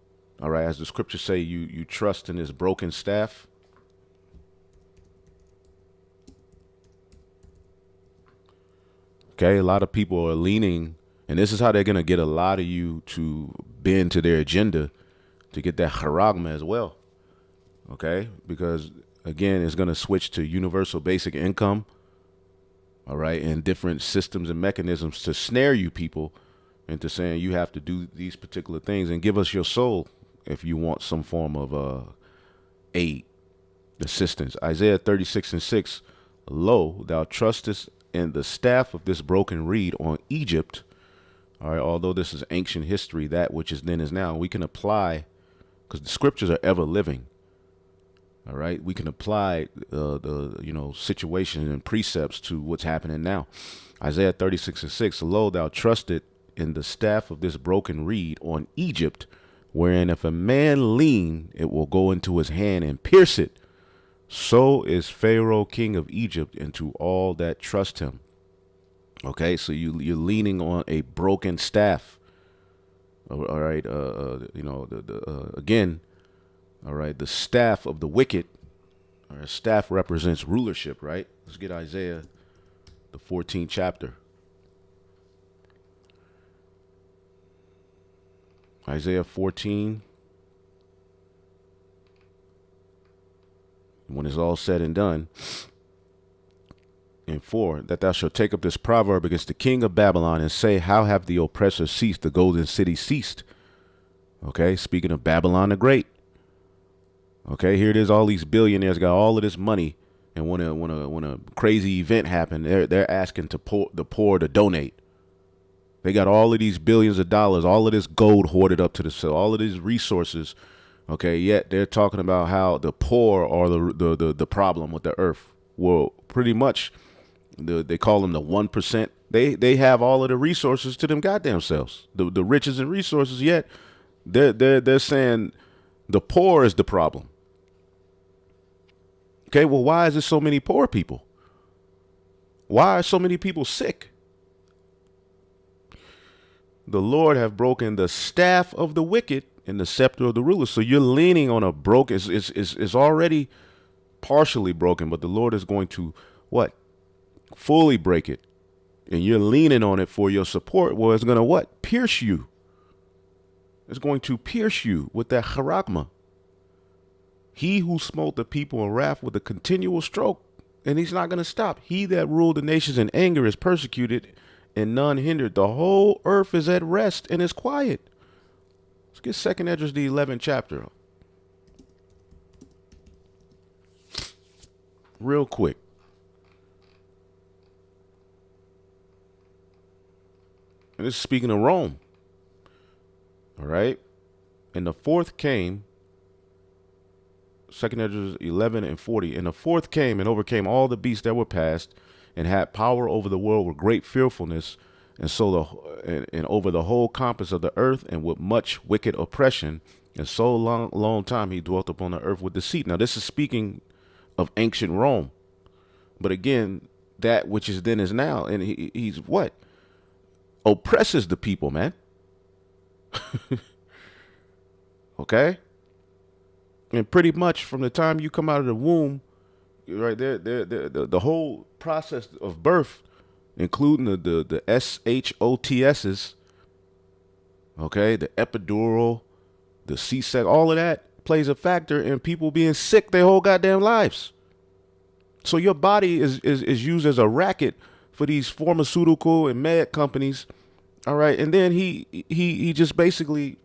all right, as the scriptures say, you trust in his broken staff. Okay, a lot of people are leaning, and this is how they're going to get a lot of you to bend to their agenda to get that charagma as well. Okay, because again, it's going to switch to universal basic income. All right, and different systems and mechanisms to snare you people into saying you have to do these particular things and give us your soul if you want some form of aid, assistance. Isaiah 36:6, lo, thou trustest in the staff of this broken reed on Egypt. All right, although this is ancient history, that which is then is now, we can apply, because the scriptures are ever living. All right, we can apply the situation and precepts to what's happening now. Isaiah 36:6. Lo, thou trusted in the staff of this broken reed on Egypt, wherein if a man lean, it will go into his hand and pierce it. So is Pharaoh, king of Egypt, and to all that trust him. Okay, so you're leaning on a broken staff. All right, again, all right, the staff of the wicked. All right, staff represents rulership, right? Let's get Isaiah, the 14th chapter. Isaiah 14. When it's all said and done. And 4, that thou shalt take up this proverb against the king of Babylon and say, how have the oppressors ceased? The golden city ceased. Okay, speaking of Babylon the Great. Okay, here it is. All these billionaires got all of this money, and when a crazy event happened, they're asking the poor to donate. They got all of these billions of dollars, all of this gold hoarded up to the ceiling, all of these resources. Okay, yet they're talking about how the poor are the problem with the earth. Well, pretty much, they call them the 1%. They have all of the resources to them goddamn selves, the riches and resources. Yet they're saying the poor is the problem. Okay, well, why is there so many poor people? Why are so many people sick? The Lord have broken the staff of the wicked and the scepter of the ruler. So you're leaning on a broken, it's already partially broken, but the Lord is going to what? Fully break it. And you're leaning on it for your support. Well, it's going to what? Pierce you. It's going to pierce you with that charagma. He who smote the people in wrath with a continual stroke, and he's not going to stop. He that ruled the nations in anger is persecuted, and none hindered. The whole earth is at rest and is quiet. Let's get 2nd Esdras, the 11th chapter. Real quick. And this is speaking of Rome. All right. And the fourth came, 2nd Esdras 11 and 40. And the fourth came and overcame all the beasts that were passed, and had power over the world with great fearfulness, and and over the whole compass of the earth, and with much wicked oppression. And so long time he dwelt upon the earth with deceit. Now this is speaking of ancient Rome. But again, that which is then is now. And he's what? Oppresses the people, man. Okay? And pretty much from the time you come out of the womb, right there, the whole process of birth, including the SHOTSs, okay, the epidural, the C-section, all of that plays a factor in people being sick their whole goddamn lives. So your body is used as a racket for these pharmaceutical and med companies, all right. And then he just basically,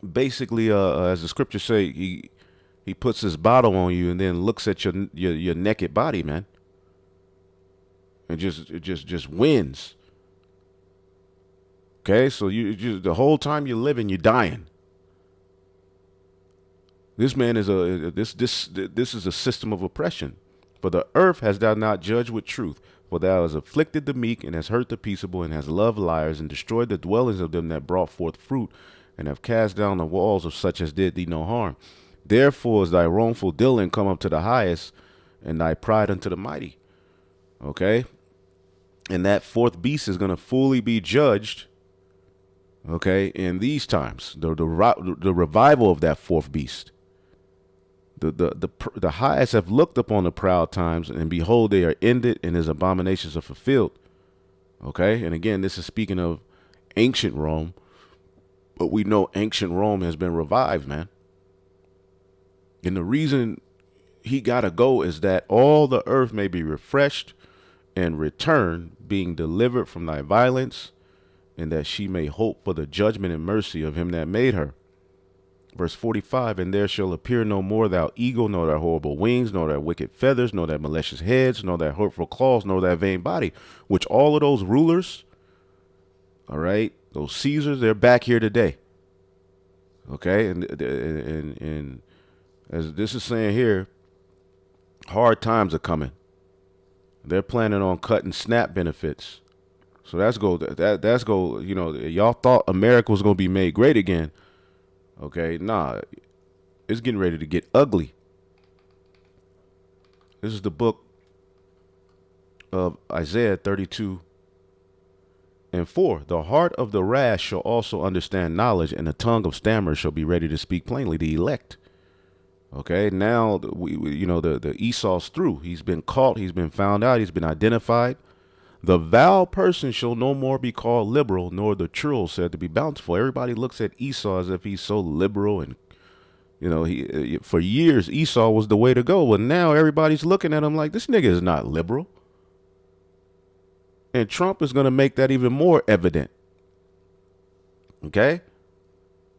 as the scriptures say, he puts his bottle on you and then looks at your naked body, man, and just wins. Okay, so the whole time you're living, you're dying. This man is this is a system of oppression. For the earth has thou not judged with truth, for thou hast afflicted the meek, and hast hurt the peaceable, and hast loved liars, and destroyed the dwellings of them that brought forth fruit, and have cast down the walls of such as did thee no harm. Therefore is thy wrongful dealing come up to the highest, and thy pride unto the mighty. Okay? And that fourth beast is going to fully be judged, okay, in these times. The revival of that fourth beast. The highest have looked upon the proud times, and behold, they are ended, and his abominations are fulfilled. Okay? And again, this is speaking of ancient Rome, but we know ancient Rome has been revived, man. And the reason he got to go is that all the earth may be refreshed and return, being delivered from thy violence, and that she may hope for the judgment and mercy of him that made her. Verse 45, and there shall appear no more thou eagle, nor thy horrible wings, nor thy wicked feathers, nor thy malicious heads, nor thy hurtful claws, nor thy vain body, which all of those rulers, all right, those Caesars, they're back here today. Okay, and As this is saying here, hard times are coming. They're planning on cutting SNAP benefits. So that's go. You know, y'all thought America was gonna be made great again. Okay, nah, it's getting ready to get ugly. This is the book of Isaiah 32:4. The heart of the rash shall also understand knowledge, and the tongue of stammers shall be ready to speak plainly. The elect. Okay, now the Esau's through. He's been caught. He's been found out. He's been identified. The vile person shall no more be called liberal, nor the churl said to be bountiful. Everybody looks at Esau as if he's so liberal, and he for years Esau was the way to go. But now everybody's looking at him like this nigga is not liberal, and Trump is going to make that even more evident. Okay.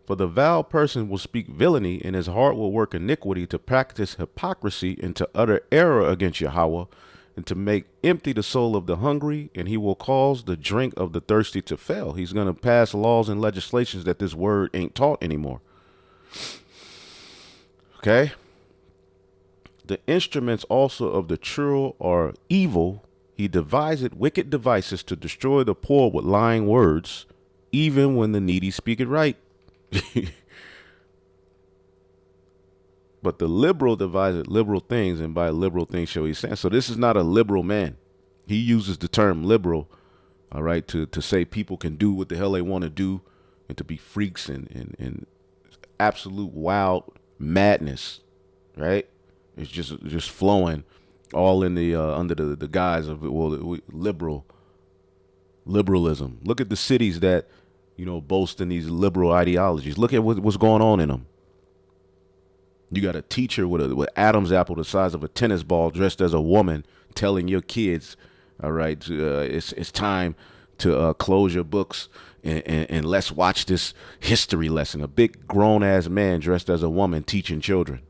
For the vile person will speak villainy, and his heart will work iniquity, to practice hypocrisy and to utter error against Yahweh, and to make empty the soul of the hungry, and he will cause the drink of the thirsty to fail. He's going to pass laws and legislations that this word ain't taught anymore. Okay? The instruments also of the churl are evil. He deviseth wicked devices to destroy the poor with lying words, even when the needy speak it right. But the liberal deviseth liberal things, and by liberal things shall he stand. So this is not a liberal man. He uses the term liberal, all right, to say people can do what the hell they want to do, and to be freaks and absolute wild madness, right? It's just flowing all in the under the guise of liberalism. Look at the cities that boasting these liberal ideologies. Look at what's going on in them. You got a teacher with Adam's apple the size of a tennis ball, dressed as a woman, telling your kids, all right, it's time to close your books and let's watch this history lesson. A big grown ass man dressed as a woman teaching children,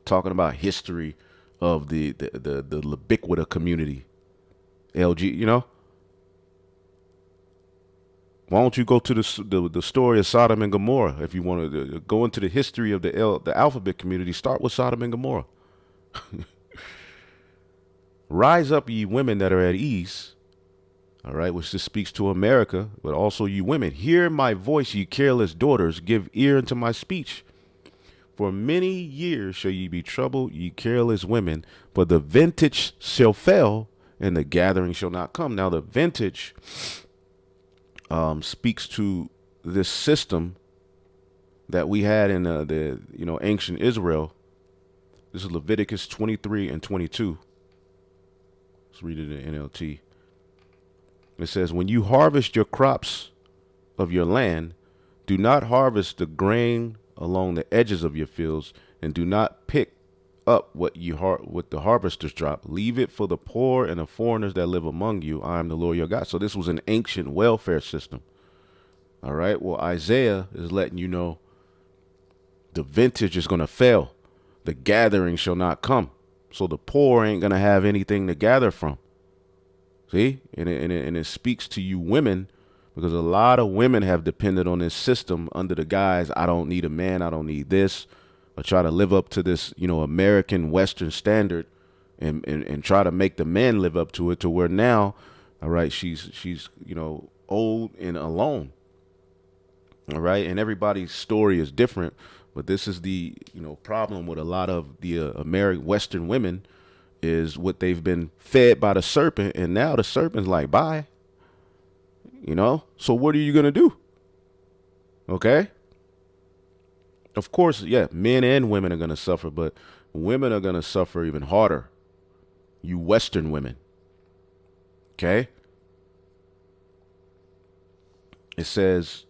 talking about history of the Libiquita community, LG. Why don't you go to the story of Sodom and Gomorrah? If you want to go into the history of the alphabet community, start with Sodom and Gomorrah. Rise up, ye women that are at ease. All right, which this speaks to America, but also you women. Hear my voice, ye careless daughters. Give ear unto my speech. For many years shall ye be troubled, ye careless women. For the vintage shall fail, and the gathering shall not come. Now the vintage speaks to this system that we had in the ancient Israel. This is Leviticus 23 and 22. Let's read it in NLT. It says, when you harvest your crops of your land, do not harvest the grain along the edges of your fields, and do not pick up what the harvesters drop. Leave it for the poor and the foreigners that live among you. I am the Lord your God. So this was an ancient welfare system. All right. Well, Isaiah is letting you know the vintage is going to fail. The gathering shall not come. So the poor ain't going to have anything to gather from. See, and it speaks to you women, because a lot of women have depended on this system under the guise, I don't need a man, I don't need this, or try to live up to this, American Western standard, and try to make the man live up to it, to where now, all right, she's old and alone. All right, and everybody's story is different, but this is the problem with a lot of the American Western women, is what they've been fed by the serpent, and now the serpent's like, bye. So what are you gonna do? Okay. Of course, yeah, men and women are gonna suffer, but women are gonna suffer even harder. You Western women. Okay. It says,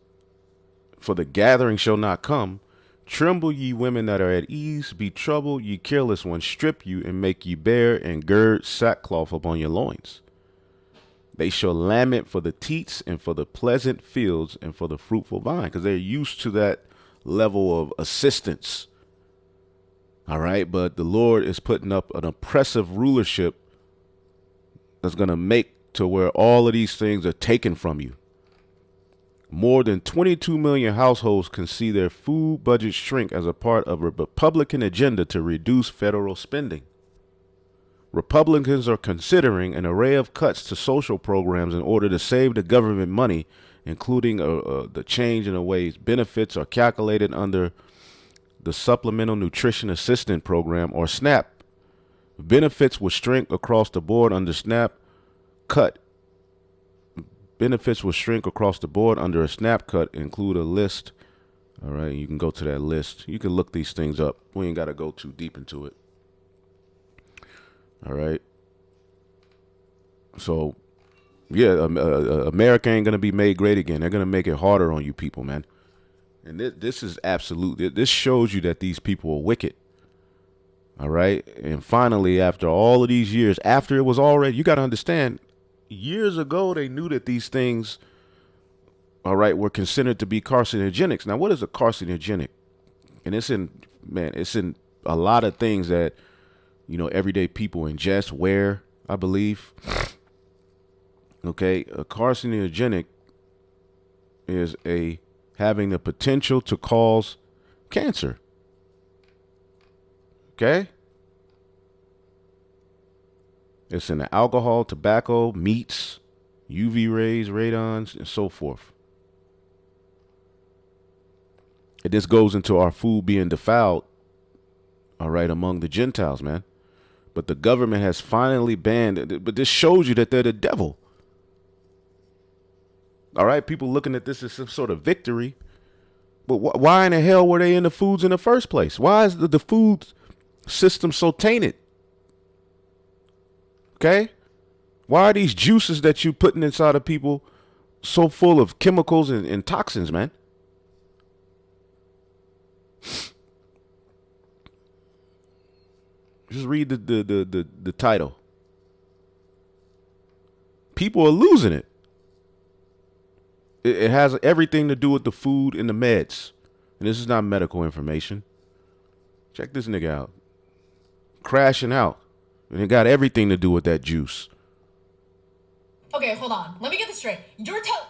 for the gathering shall not come. Tremble, ye women that are at ease. Be troubled, ye careless ones. Strip you and make you bare, and gird sackcloth upon your loins. They shall lament for the teats and for the pleasant fields and for the fruitful vine, because they're used to that level of assistance. All right. But the Lord is putting up an oppressive rulership that's going to make to where all of these things are taken from you. More than 22 million households can see their food budget shrink as a part of a Republican agenda to reduce federal spending. Republicans are considering an array of cuts to social programs in order to save the government money, including the change in the ways benefits are calculated under the Supplemental Nutrition Assistance Program, or SNAP. Benefits will shrink across the board under SNAP cut. Benefits will shrink across the board under a SNAP cut, include a list. All right, you can go to that list. You can look these things up. We ain't got to go too deep into it. All right. So, yeah, America ain't going to be made great again. They're going to make it harder on you people, man. And this is absolute. This shows you that these people are wicked. All right. And finally, after all of these years, after it was already, you got to understand, years ago, they knew that these things, all right, were considered to be carcinogenics. Now, what is a carcinogenic? And it's in a lot of things that, everyday people ingest, wear, I believe. Okay, a carcinogenic is having the potential to cause cancer. Okay? It's in the alcohol, tobacco, meats, UV rays, radons, and so forth. And this goes into our food being defiled, all right, among the Gentiles, man. But the government has finally banned it. But this shows you that they're the devil. All right, people looking at this as some sort of victory. But why in the hell were they in the foods in the first place? Why is the food system so tainted? Okay? Why are these juices that you putting inside of people so full of chemicals and toxins, man? Just read the title. People are losing it. It has everything to do with the food and the meds. And this is not medical information. Check this nigga out. Crashing out. And it got everything to do with that juice. Okay, hold on. Let me get this straight. You're telling...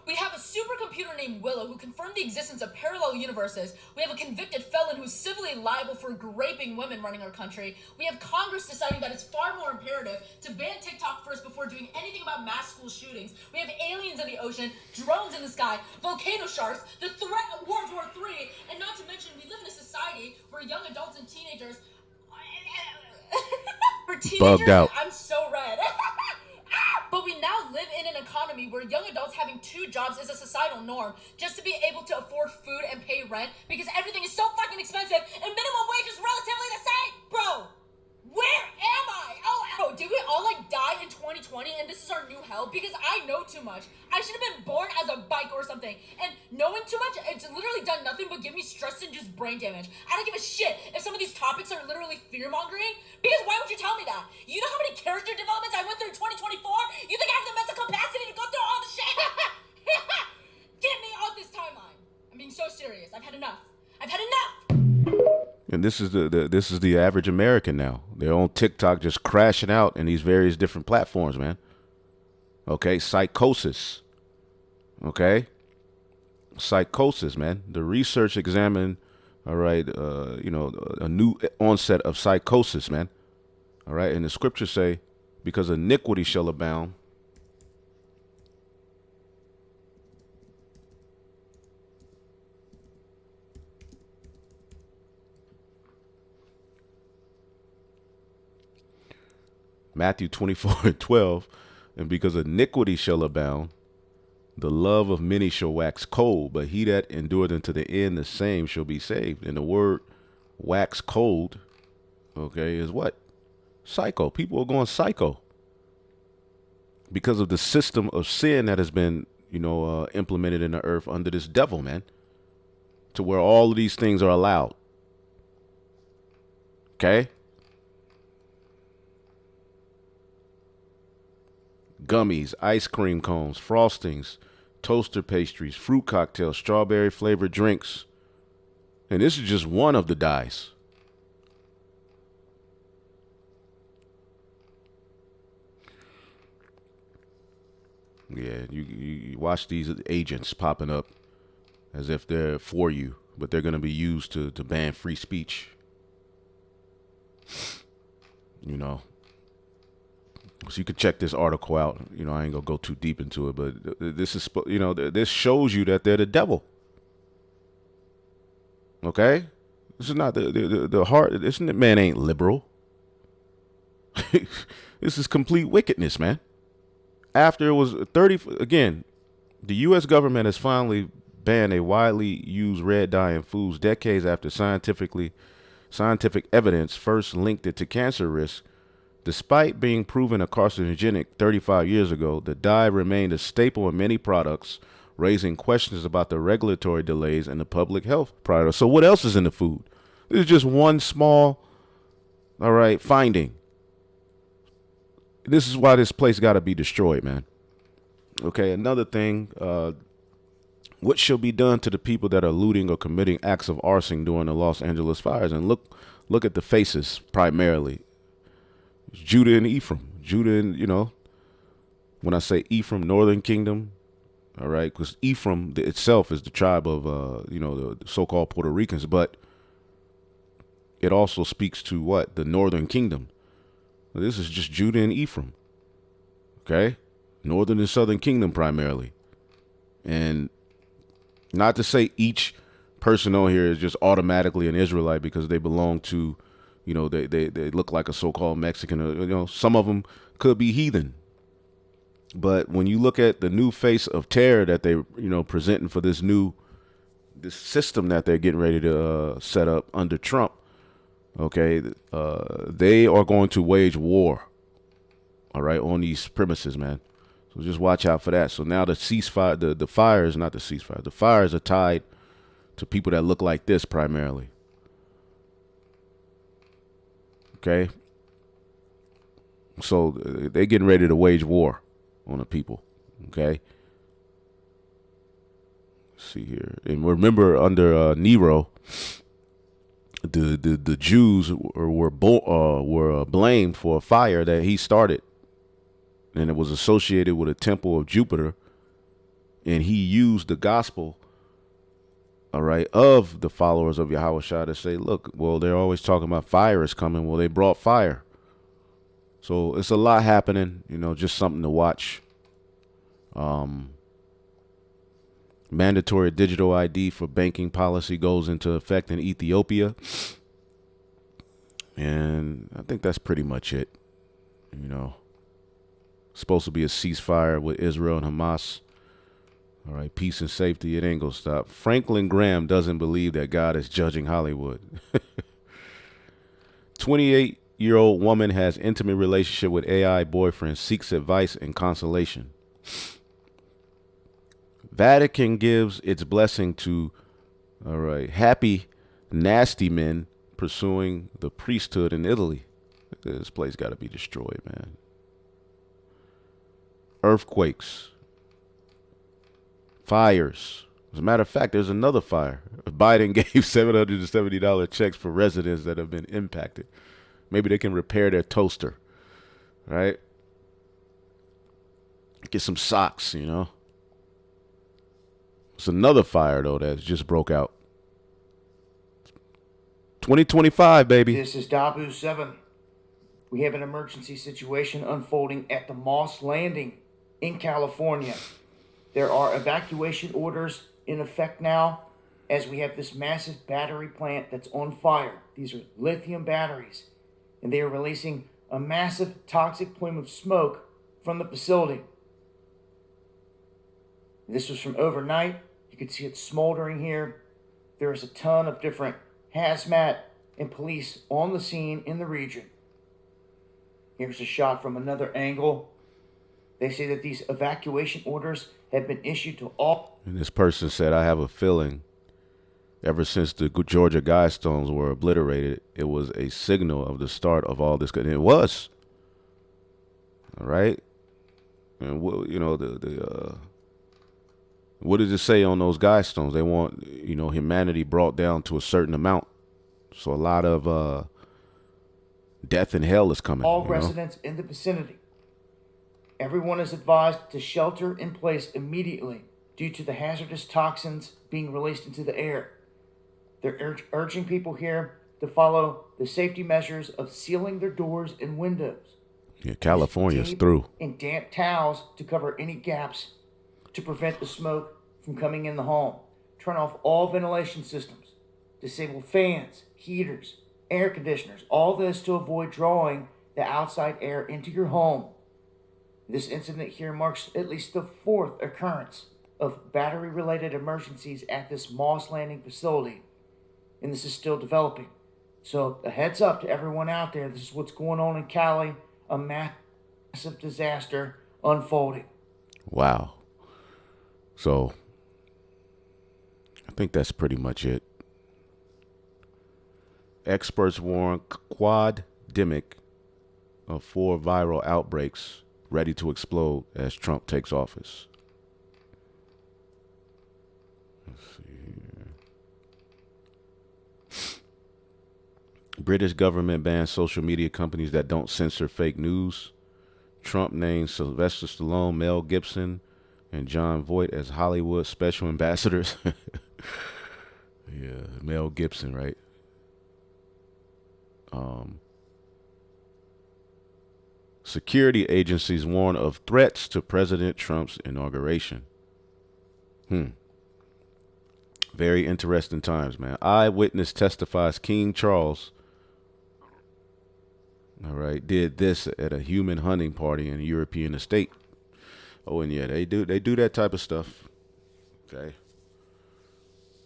We have a supercomputer named Willow who confirmed the existence of parallel universes. We have a convicted felon who's civilly liable for raping women running our country. We have Congress deciding that it's far more imperative to ban TikTok first before doing anything about mass school shootings. We have aliens in the ocean, drones in the sky, volcano sharks, the threat of World War III, and not to mention we live in a society where young adults and teenagers... For teenagers, bugged out. I'm so red. But we now live in an economy where young adults having 2 jobs is a societal norm just to be able to afford food and pay rent because everything is so fucking expensive and minimum wage is relatively the same. Bro, where am I? Oh, bro, did we all die in 2020 and this is our new hell? Because I know too much. I should have been born as a bike or something. And knowing too much, it's literally done nothing but give me stress and just brain damage. I don't give a shit if some of these topics are literally fear-mongering. Because why would you tell me that? You know how many character developments I went through in 2024? You think I have the mental capacity to go through all the shit? Get me off this timeline. I'm being so serious. I've had enough. I've had enough. And this is the average American now. They're on TikTok just crashing out in these various different platforms, man. Okay, psychosis. Okay? Psychosis, man. The research examined, all right, a new onset of psychosis, man. All right, and the scriptures say, because iniquity shall abound. Matthew 24:12, and because iniquity shall abound, the love of many shall wax cold, but he that endureth unto the end, the same shall be saved. And the word wax cold, okay, is what? Psycho. People are going psycho because of the system of sin that has been, implemented in the earth under this devil, man, to where all of these things are allowed. Okay? Gummies, ice cream cones, frostings, toaster pastries, fruit cocktails, strawberry flavored drinks. And this is just one of the dyes. Yeah, said. You watch these agents popping up as if they're for you, but they're going to be used to ban free speech. You know. So you could check this article out. You know, I ain't going to go too deep into it, but this is, you know, this shows you that they're the devil. Okay? This is not the heart. This man ain't liberal. This is complete wickedness, man. After it was 30, again, the U.S. government has finally banned a widely used red dye in foods decades after scientific evidence first linked it to cancer risk. Despite being proven a carcinogenic 35 years ago, the dye remained a staple in many products, raising questions about the regulatory delays and the public health products. So what else is in the food? This is just one small, all right, finding. This is why this place got to be destroyed, man. Okay, another thing, what shall be done to the people that are looting or committing acts of arson during the Los Angeles fires? And look at the faces primarily. It's Judah and Ephraim. Judah and, you know, when I say Ephraim, Northern Kingdom, all right, because Ephraim itself is the tribe of, you know, the so-called Puerto Ricans, but it also speaks to what? The Northern Kingdom. This is just Judah and Ephraim, okay? Northern and Southern Kingdom primarily. And not to say each person on here is just automatically an Israelite because they belong to, you know, they look like a so-called Mexican. Or, you know, some of them could be heathen. But when you look at the new face of terror that they, you know, presenting for this system that they're getting ready to set up under Trump, okay, they are going to wage war, all right, on these premises, man. So just watch out for that. So now the ceasefire, the fires, not the ceasefire, the fires are tied to people that look like this primarily. Okay. So they're getting ready to wage war on the people. Okay. Let's see here. And remember under Nero, the Jews were blamed for a fire that he started, and it was associated with a temple of Jupiter, and he used the gospel, all right, of the followers of Yahushua to say, look, well, they're always talking about fire is coming. Well, they brought fire. So it's a lot happening, you know, just something to watch. Mandatory digital ID for banking policy goes into effect in Ethiopia. And I think that's pretty much it. You know, supposed to be a ceasefire with Israel and Hamas. All right, peace and safety. It ain't gonna stop. Franklin Graham doesn't believe that God is judging Hollywood. 28-year-old woman has intimate relationship with AI boyfriend, seeks advice and consolation. Vatican gives its blessing to, all right, happy, nasty men pursuing the priesthood in Italy. This place got to be destroyed, man. Earthquakes. Fires. As a matter of fact, there's another fire. Biden gave $770 checks for residents that have been impacted. Maybe they can repair their toaster, right? Get some socks, you know. It's another fire, though, that just broke out. 2025, baby. This is Dabu 7. We have an emergency situation unfolding at the Moss Landing in California. There are evacuation orders in effect now as we have this massive battery plant that's on fire. These are lithium batteries, and they are releasing a massive toxic plume of smoke from the facility. This was from overnight. You can see it smoldering here. There is a ton of different hazmat and police on the scene in the region. Here's a shot from another angle. They say that these evacuation orders have been issued to all. And this person said, I have a feeling ever since the Georgia Guidestones were obliterated, it was a signal of the start of all this. And it was. All right. And, you know, what does it say on those Guidestones? They want, you know, humanity brought down to a certain amount. So a lot of death and hell is coming. All residents in the vicinity. Everyone is advised to shelter in place immediately due to the hazardous toxins being released into the air. They're urging people here to follow the safety measures of sealing their doors and windows. Yeah, California's Tape through. and damp towels to cover any gaps to prevent the smoke from coming in the home. Turn off all ventilation systems. Disable fans, heaters, air conditioners. All this to avoid drawing the outside air into your home. This incident here marks at least the 4th occurrence of battery-related emergencies at this Moss Landing facility, and this is still developing. So a heads up to everyone out there, this is what's going on in Cali, a massive disaster unfolding. Wow. So I think that's pretty much it. Experts warn quademic of 4 viral outbreaks ready to explode as Trump takes office. Let's see here. British government bans social media companies that don't censor fake news. Trump names Sylvester Stallone, Mel Gibson, and John Voight as Hollywood special ambassadors. Yeah, Mel Gibson, right? Security agencies warn of threats to President Trump's inauguration. Very interesting times, man. Eyewitness testifies King Charles, all right, did this at a human hunting party in a European estate. Oh, and yeah, they do that type of stuff. Okay.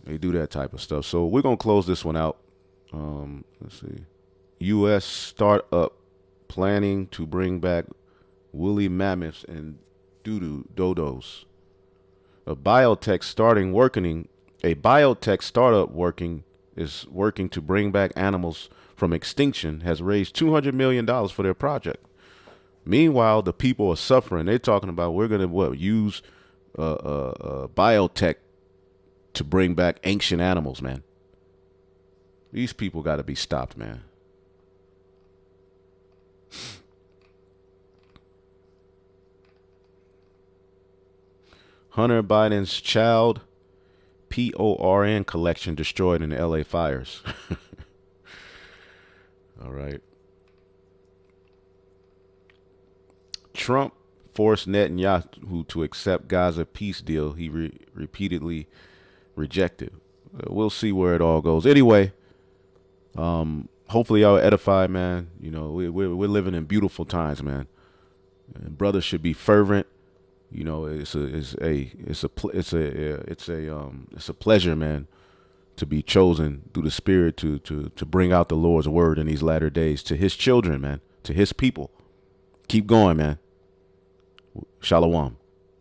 They do that type of stuff. So we're gonna close this one out. Let's see. U.S. startup planning to bring back woolly mammoths and dodos. A biotech startup working to bring back animals from extinction has raised $200 million for their project. Meanwhile, the people are suffering. They're talking about we're gonna use biotech to bring back ancient animals, man. These people got to be stopped, man. Hunter Biden's child PORN collection destroyed in the LA fires. All right. Trump forced Netanyahu to accept Gaza peace deal he repeatedly rejected. We'll see where it all goes. Anyway, hopefully y'all are edified, man. You know, we're living in beautiful times, man. And brothers should be fervent. You know, it's a pleasure, man, to be chosen through the Spirit to bring out the Lord's word in these latter days to His children, man, to His people. Keep going, man. Shalom.